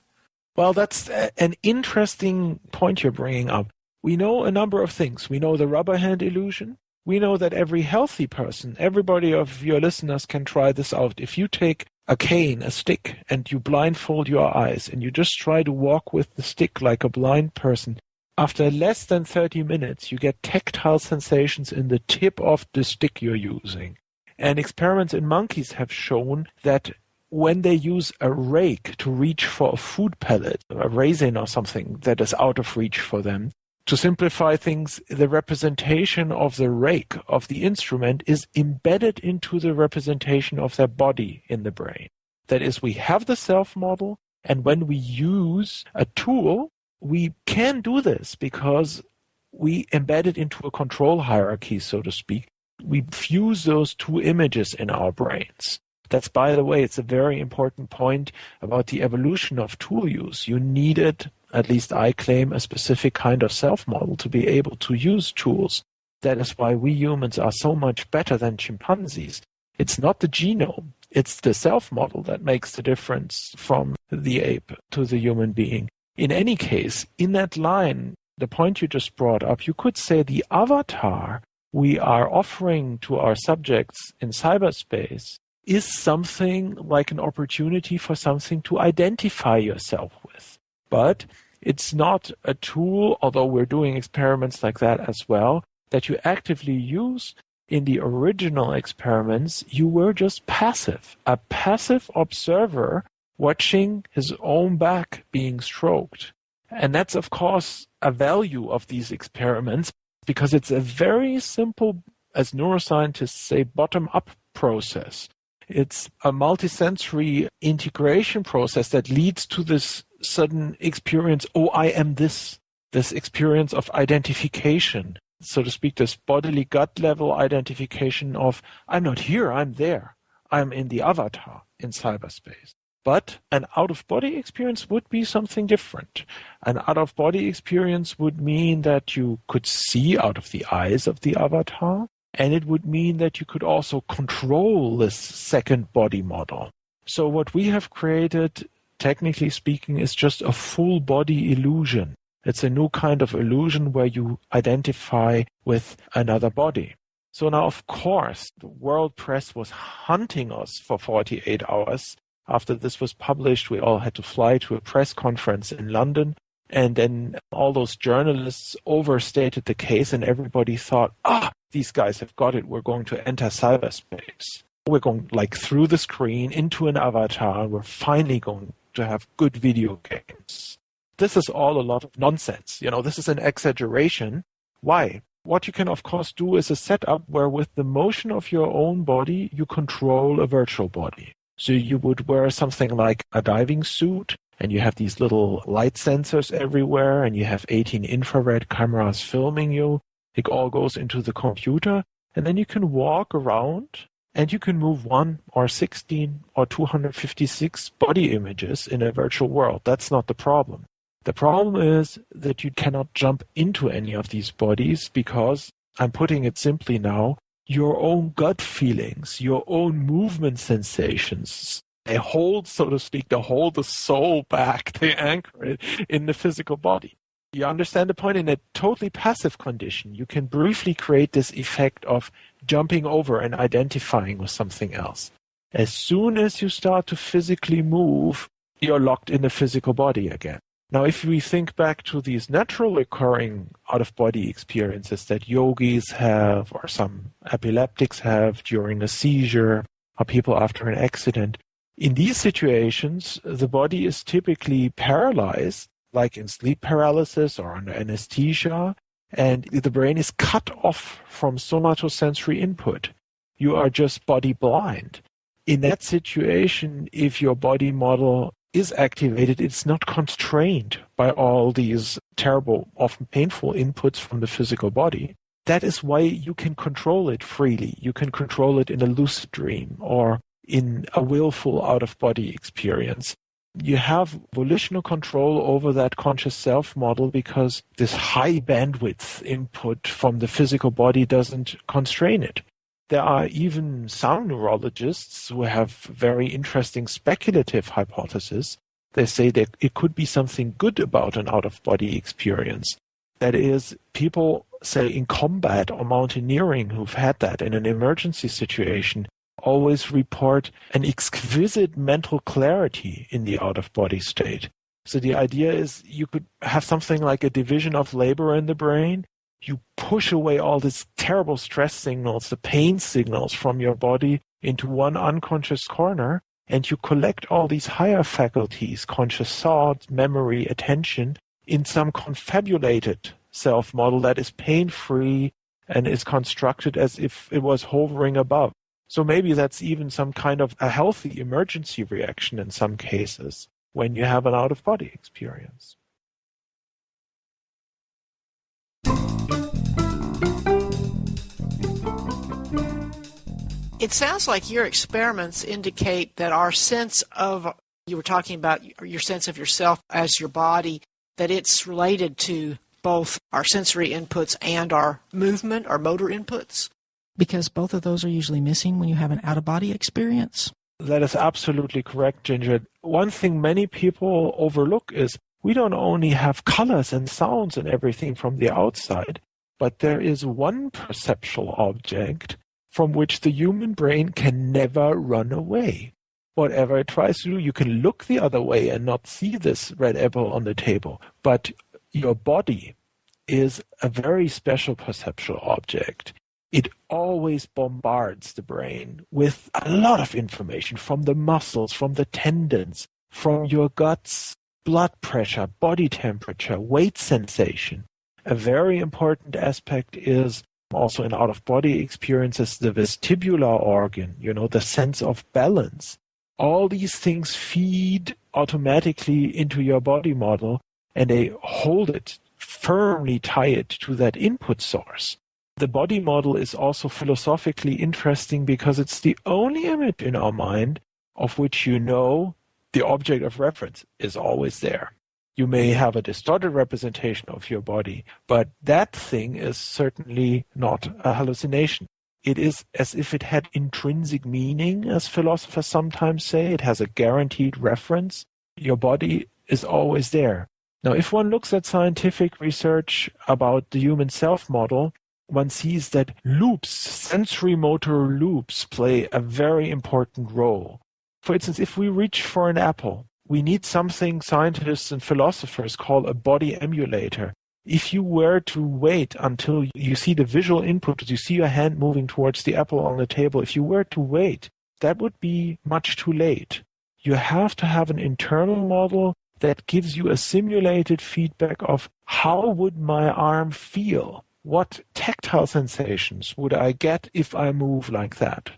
Well, that's an interesting point you're bringing up. We know a number of things. We know the rubber hand illusion. We know that every healthy person, everybody of your listeners can try this out. If you take a cane, a stick, and you blindfold your eyes and you just try to walk with the stick like a blind person, after less than 30 minutes, you get tactile sensations in the tip of the stick you're using. And experiments in monkeys have shown that when they use a rake to reach for a food pellet, a raisin or something that is out of reach for them, to simplify things, the representation of the rake, of the instrument, is embedded into the representation of their body in the brain. That is, we have the self model, and when we use a tool, we can do this because we embed it into a control hierarchy, so to speak. We fuse those two images in our brains. That's, by the way, it's a very important point about the evolution of tool use. You needed, at least I claim, a specific kind of self-model to be able to use tools. That is why we humans are so much better than chimpanzees. It's not the genome, it's the self-model that makes the difference from the ape to the human being. In any case, in that line, the point you just brought up, you could say the avatar we are offering to our subjects in cyberspace is something like an opportunity for something to identify yourself with. But it's not a tool, although we're doing experiments like that as well, that you actively use. In the original experiments, you were just passive, a passive observer watching his own back being stroked. And that's, of course, a value of these experiments because it's a very simple, as neuroscientists say, bottom-up process. It's a multisensory integration process that leads to this sudden experience, oh, I am this experience of identification, so to speak, this bodily gut level identification of, I'm not here, I'm there. I'm in the avatar in cyberspace. But an out-of-body experience would be something different. An out-of-body experience would mean that you could see out of the eyes of the avatar, and it would mean that you could also control this second body model. So what we have created, technically speaking, is just a full body illusion. It's a new kind of illusion where you identify with another body. So now, of course, the world press was hunting us for 48 hours. After this was published, we all had to fly to a press conference in London. And then all those journalists overstated the case and everybody thought, these guys have got it. We're going to enter cyberspace. We're going through the screen into an avatar. We're finally going to have good video games. This is all a lot of nonsense. This is an exaggeration. Why? What you can, of course, do is a setup where with the motion of your own body, you control a virtual body. So you would wear something like a diving suit, and you have these little light sensors everywhere, and you have 18 infrared cameras filming you. It all goes into the computer, and then you can walk around, and you can move 1 or 16 or 256 body images in a virtual world. That's not the problem. The problem is that you cannot jump into any of these bodies because, I'm putting it simply now, your own gut feelings, your own movement sensations, they hold, so to speak, they hold the soul back, they anchor it in the physical body. You understand the point? In a totally passive condition, you can briefly create this effect of jumping over and identifying with something else. As soon as you start to physically move, you're locked in the physical body again. Now, if we think back to these naturally occurring out-of-body experiences that yogis have or some epileptics have during a seizure or people after an accident, in these situations, the body is typically paralyzed, like in sleep paralysis or under anesthesia, and the brain is cut off from somatosensory input. You are just body blind. In that situation, if your body model is activated, it's not constrained by all these terrible, often painful inputs from the physical body. that is why you can control it freely. You can control it in a lucid dream or in a willful out-of-body experience. You have volitional control over that conscious self model because this high bandwidth input from the physical body doesn't constrain it. There are even some neurologists who have very interesting speculative hypotheses. They say that it could be something good about an out-of-body experience. That is, people say in combat or mountaineering who've had that in an emergency situation always report an exquisite mental clarity in the out-of-body state. So the idea is you could have something like a division of labor in the brain. You push away all these terrible stress signals, the pain signals from your body into one unconscious corner, and you collect all these higher faculties, conscious thought, memory, attention, in some confabulated self-model that is pain-free and is constructed as if it was hovering above. So maybe that's even some kind of a healthy emergency reaction in some cases when you have an out-of-body experience. It sounds like your experiments indicate that our sense of, you were talking about your sense of yourself as your body, that it's related to both our sensory inputs and our movement, our motor inputs, because both of those are usually missing when you have an out-of-body experience. That is absolutely correct, Ginger. One thing many people overlook is we don't only have colors and sounds and everything from the outside, but there is one perceptual object from which the human brain can never run away. Whatever it tries to do, you can look the other way and not see this red apple on the table, but your body is a very special perceptual object. It always bombards the brain with a lot of information from the muscles, from the tendons, from your guts, blood pressure, body temperature, weight sensation. A very important aspect is also in out-of-body experiences, the vestibular organ, the sense of balance. All these things feed automatically into your body model, and they hold it, firmly tie it to that input source. The body model is also philosophically interesting because it's the only image in our mind of which the object of reference is always there. You may have a distorted representation of your body, but that thing is certainly not a hallucination. It is as if it had intrinsic meaning, as philosophers sometimes say. It has a guaranteed reference. Your body is always there. Now, if one looks at scientific research about the human self-model, one sees that loops, sensory motor loops, play a very important role. For instance, if we reach for an apple, we need something scientists and philosophers call a body emulator. If you were to wait until you see the visual input, you see your hand moving towards the apple on the table, if you were to wait, that would be much too late. You have to have an internal model that gives you a simulated feedback of how would my arm feel? What tactile sensations would I get if I move like that?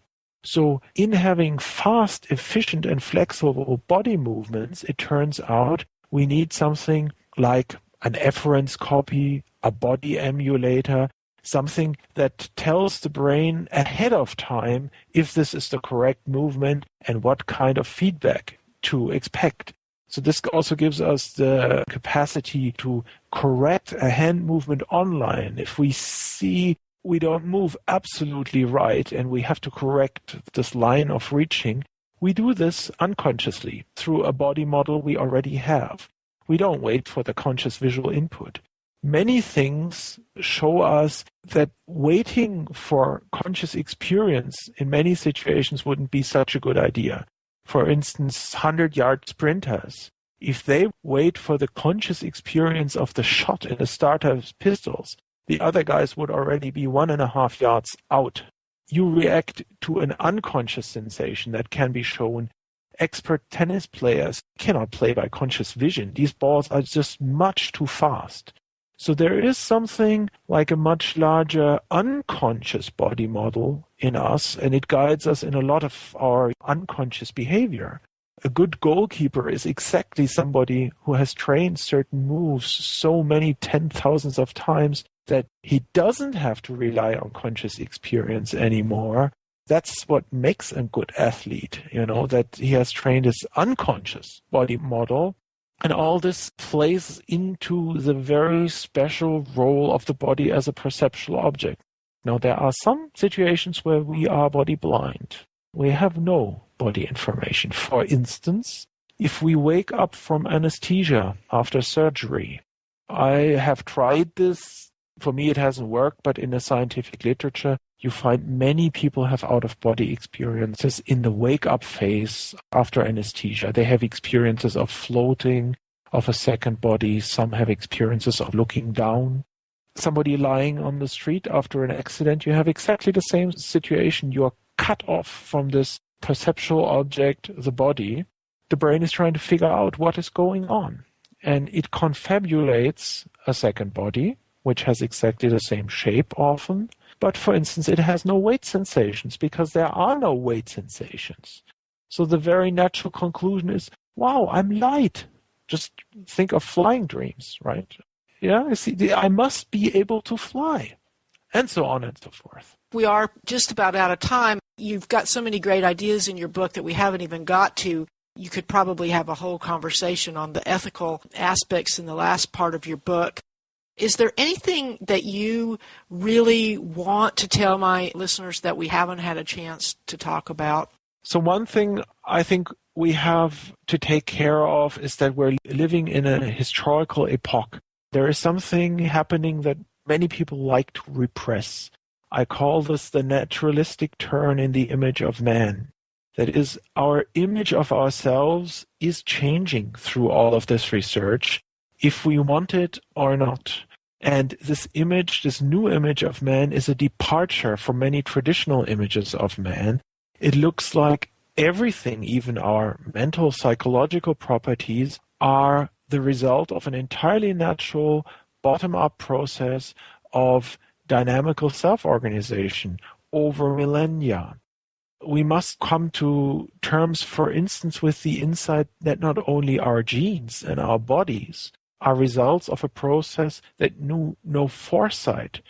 So in having fast, efficient, and flexible body movements, it turns out we need something like an efference copy, a body emulator, something that tells the brain ahead of time if this is the correct movement and what kind of feedback to expect. So this also gives us the capacity to correct a hand movement online. If we see we don't move absolutely right and we have to correct this line of reaching, we do this unconsciously through a body model we already have. We don't wait for the conscious visual input. Many things show us that waiting for conscious experience in many situations wouldn't be such a good idea. For instance, 100-yard sprinters, if they wait for the conscious experience of the shot in the starter's pistols, the other guys would already be 1.5 yards out. You react to an unconscious sensation that can be shown. Expert tennis players cannot play by conscious vision. These balls are just much too fast. So there is something like a much larger unconscious body model in us, and it guides us in a lot of our unconscious behavior. A good goalkeeper is exactly somebody who has trained certain moves so many 10,000s of times that he doesn't have to rely on conscious experience anymore. That's what makes a good athlete, that he has trained his unconscious body model. And all this plays into the very special role of the body as a perceptual object. Now, there are some situations where we are body blind. We have no body information. For instance, if we wake up from anesthesia after surgery, I have tried this. For me, it hasn't worked, but in the scientific literature, you find many people have out-of-body experiences in the wake-up phase after anesthesia. They have experiences of floating, of a second body. Some have experiences of looking down. Somebody lying on the street after an accident, you have exactly the same situation. You are cut off from this perceptual object, the body. The brain is trying to figure out what is going on. And it confabulates a second body, which has exactly the same shape often. But for instance, it has no weight sensations because there are no weight sensations. So the very natural conclusion is, wow, I'm light. Just think of flying dreams, right? Yeah, I must be able to fly, and so on and so forth. We are just about out of time. You've got so many great ideas in your book that we haven't even got to. You could probably have a whole conversation on the ethical aspects in the last part of your book. Is there anything that you really want to tell my listeners that we haven't had a chance to talk about? So one thing I think we have to take care of is that we're living in a historical epoch. There is something happening that many people like to repress. I call this the naturalistic turn in the image of man. That is, our image of ourselves is changing through all of this research, if we want it or not. And this image, this new image of man, is a departure from many traditional images of man. It looks like everything, even our mental, psychological properties, are the result of an entirely natural bottom-up process of dynamical self-organization over millennia. We must come to terms, for instance, with the insight that not only our genes and our bodies are results of a process that knew no foresight.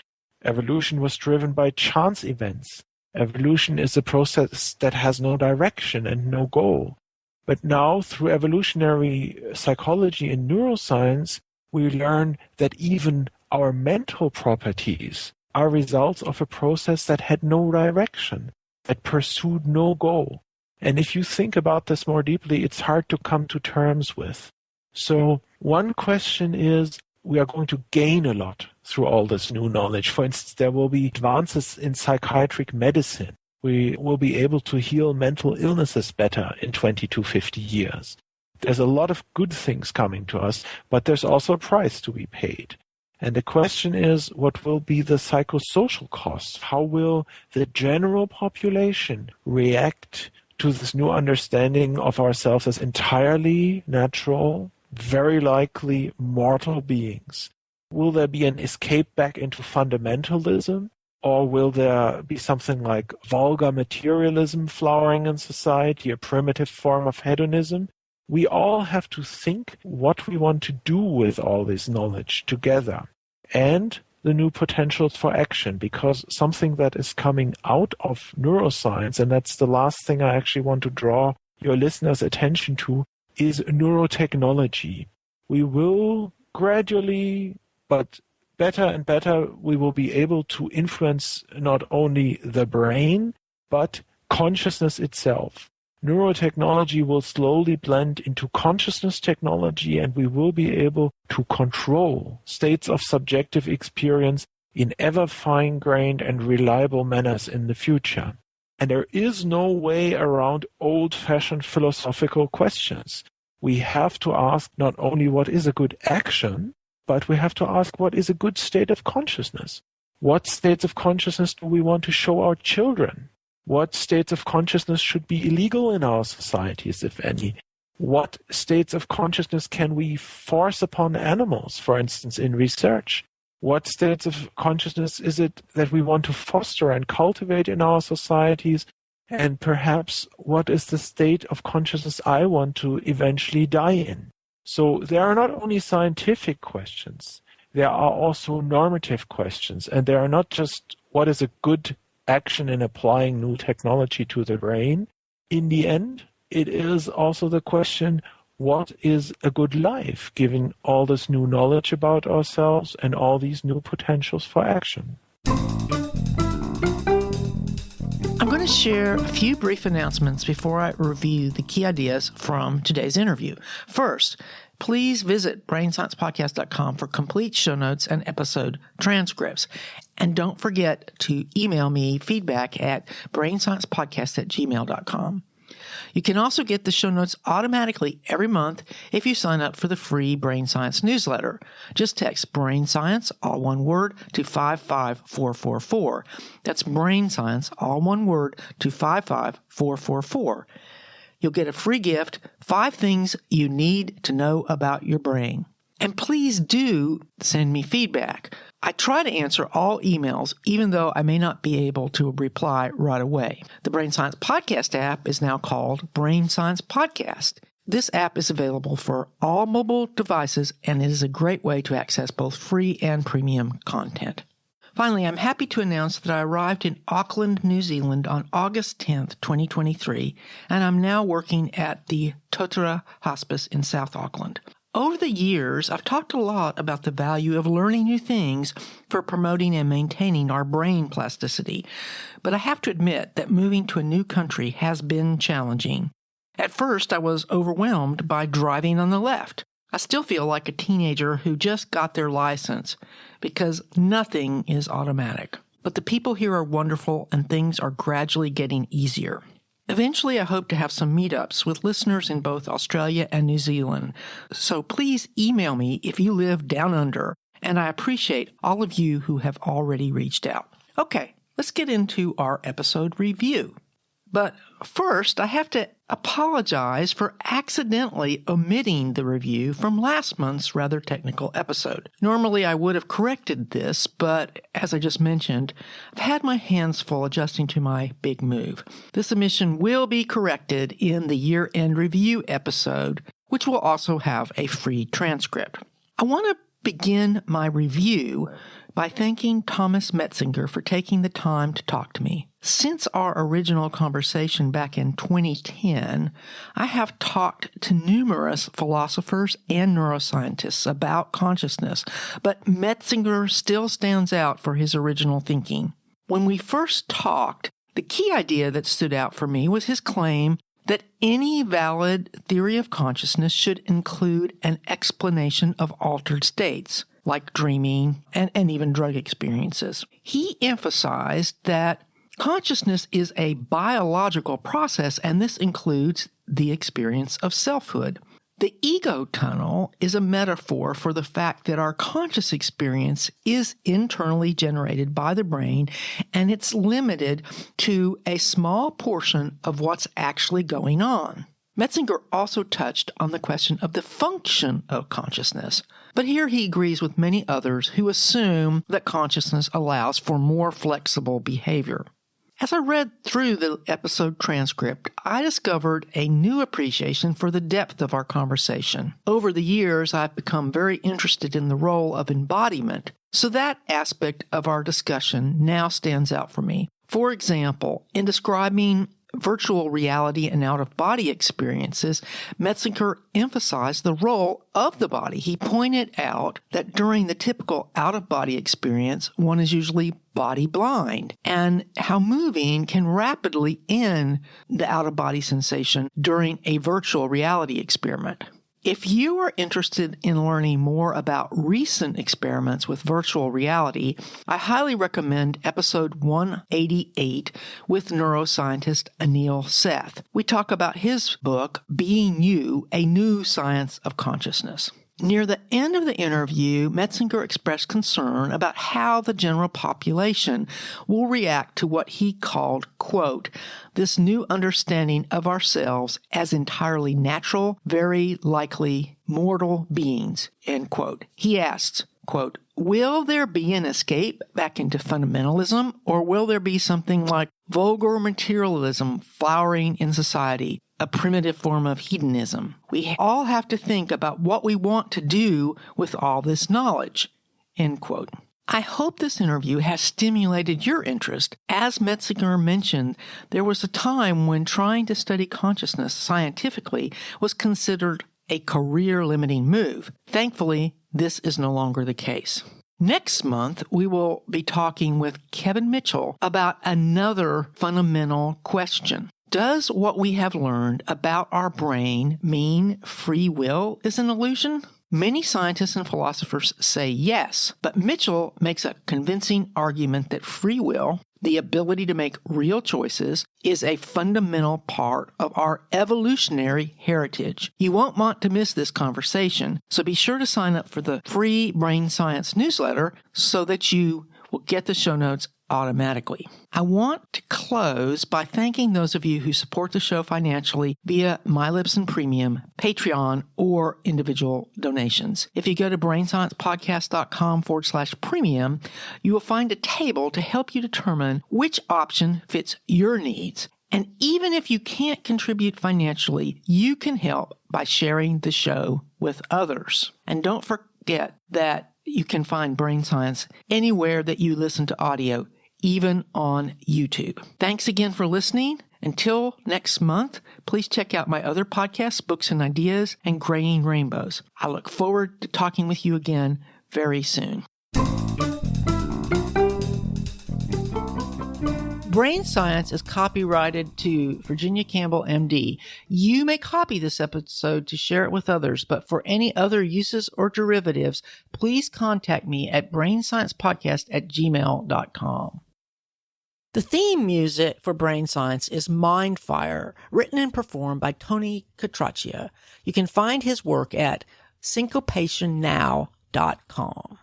Evolution was driven by chance events. Evolution is a process that has no direction and no goal. But now, through evolutionary psychology and neuroscience, we learn that even our mental properties are results of a process that had no direction, that pursued no goal. And if you think about this more deeply, it's hard to come to terms with. So one question is, we are going to gain a lot through all this new knowledge. For instance, there will be advances in psychiatric medicine. We will be able to heal mental illnesses better in 20 to 50 years. There's a lot of good things coming to us, but there's also a price to be paid. And the question is, what will be the psychosocial costs? How will the general population react to this new understanding of ourselves as entirely natural, very likely mortal beings? Will there be an escape back into fundamentalism? Or will there be something like vulgar materialism flowering in society, a primitive form of hedonism? We all have to think what we want to do with all this knowledge together and the new potentials for action, because something that is coming out of neuroscience, and that's the last thing I actually want to draw your listeners' attention to, is neurotechnology. We will gradually, but better and better, we will be able to influence not only the brain, but consciousness itself. Neurotechnology will slowly blend into consciousness technology, and we will be able to control states of subjective experience in ever fine-grained and reliable manners in the future. And there is no way around old-fashioned philosophical questions. We have to ask not only what is a good action, but we have to ask what is a good state of consciousness. What states of consciousness do we want to show our children? What states of consciousness should be illegal in our societies, if any? What states of consciousness can we force upon animals, for instance, in research? What states of consciousness is it that we want to foster and cultivate in our societies? And perhaps what is the state of consciousness I want to eventually die in? So there are not only scientific questions, there are also normative questions. And they are not just what is a good action in applying new technology to the brain. In the end, it is also the question, what is a good life, given all this new knowledge about ourselves and all these new potentials for action? I'm going to share a few brief announcements before I review the key ideas from today's interview. First, please visit brainsciencepodcast.com for complete show notes and episode transcripts. And don't forget to email me feedback at brainsciencepodcast@gmail.com. You can also get the show notes automatically every month if you sign up for the free Brain Science newsletter. Just text Brain Science, all one word, to 55444. That's Brain Science, all one word, to 55444. You'll get a free gift, 5 things you need to know about your brain. And please do send me feedback. I try to answer all emails, even though I may not be able to reply right away. The Brain Science Podcast app is now called Brain Science Podcast. This app is available for all mobile devices, and it is a great way to access both free and premium content. Finally, I'm happy to announce that I arrived in Auckland, New Zealand on August 10th, 2023, and I'm now working at the Totara Hospice in South Auckland. Over the years, I've talked a lot about the value of learning new things for promoting and maintaining our brain plasticity, but I have to admit that moving to a new country has been challenging. At first, I was overwhelmed by driving on the left. I still feel like a teenager who just got their license because nothing is automatic. But the people here are wonderful and things are gradually getting easier. Eventually, I hope to have some meetups with listeners in both Australia and New Zealand. So please email me if you live down under, and I appreciate all of you who have already reached out. Okay, let's get into our episode review. But first, I have to apologize for accidentally omitting the review from last month's rather technical episode. Normally, I would have corrected this, but as I just mentioned, I've had my hands full adjusting to my big move. This omission will be corrected in the year-end review episode, which will also have a free transcript. I want to begin my review by thanking Thomas Metzinger for taking the time to talk to me. Since our original conversation back in 2010, I have talked to numerous philosophers and neuroscientists about consciousness, but Metzinger still stands out for his original thinking. When we first talked, the key idea that stood out for me was his claim that any valid theory of consciousness should include an explanation of altered states, like dreaming and even drug experiences. He emphasized that consciousness is a biological process, and this includes the experience of selfhood. The ego tunnel is a metaphor for the fact that our conscious experience is internally generated by the brain, and it's limited to a small portion of what's actually going on. Metzinger also touched on the question of the function of consciousness, but here he agrees with many others who assume that consciousness allows for more flexible behavior. As I read through the episode transcript, I discovered a new appreciation for the depth of our conversation. Over the years, I've become very interested in the role of embodiment, so that aspect of our discussion now stands out for me. For example, in describing virtual reality and out-of-body experiences, Metzinger emphasized the role of the body. He pointed out that during the typical out-of-body experience, one is usually body blind, and how moving can rapidly end the out-of-body sensation during a virtual reality experiment. If you are interested in learning more about recent experiments with virtual reality, I highly recommend episode 188 with neuroscientist Anil Seth. We talk about his book, Being You, A New Science of Consciousness. Near the end of the interview, Metzinger expressed concern about how the general population will react to what he called, quote, this new understanding of ourselves as entirely natural, very likely mortal beings, end quote. He asks, quote, will there be an escape back into fundamentalism, or will there be something like vulgar materialism flowering in society? A primitive form of hedonism. We all have to think about what we want to do with all this knowledge. End quote. I hope this interview has stimulated your interest. As Metzinger mentioned, there was a time when trying to study consciousness scientifically was considered a career-limiting move. Thankfully, this is no longer the case. Next month, we will be talking with Kevin Mitchell about another fundamental question. Does what we have learned about our brain mean free will is an illusion? Many scientists and philosophers say yes, but Mitchell makes a convincing argument that free will, the ability to make real choices, is a fundamental part of our evolutionary heritage. You won't want to miss this conversation, so be sure to sign up for the free Brain Science newsletter so that you will get the show notes automatically. I want to close by thanking those of you who support the show financially via MyLibsyn Premium, Patreon, or individual donations. If you go to brainsciencepodcast.com/premium, you will find a table to help you determine which option fits your needs. And even if you can't contribute financially, you can help by sharing the show with others. And don't forget that you can find Brain Science anywhere that you listen to audio, even on YouTube. Thanks again for listening. Until next month, please check out my other podcasts, Books and Ideas, and Graying Rainbows. I look forward to talking with you again very soon. Brain Science is copyrighted to Virginia Campbell, MD. You may copy this episode to share it with others, but for any other uses or derivatives, please contact me at brainsciencepodcast@gmail.com. The theme music for Brain Science is Mind Fire, written and performed by Tony Catraccia. You can find his work at syncopationnow.com.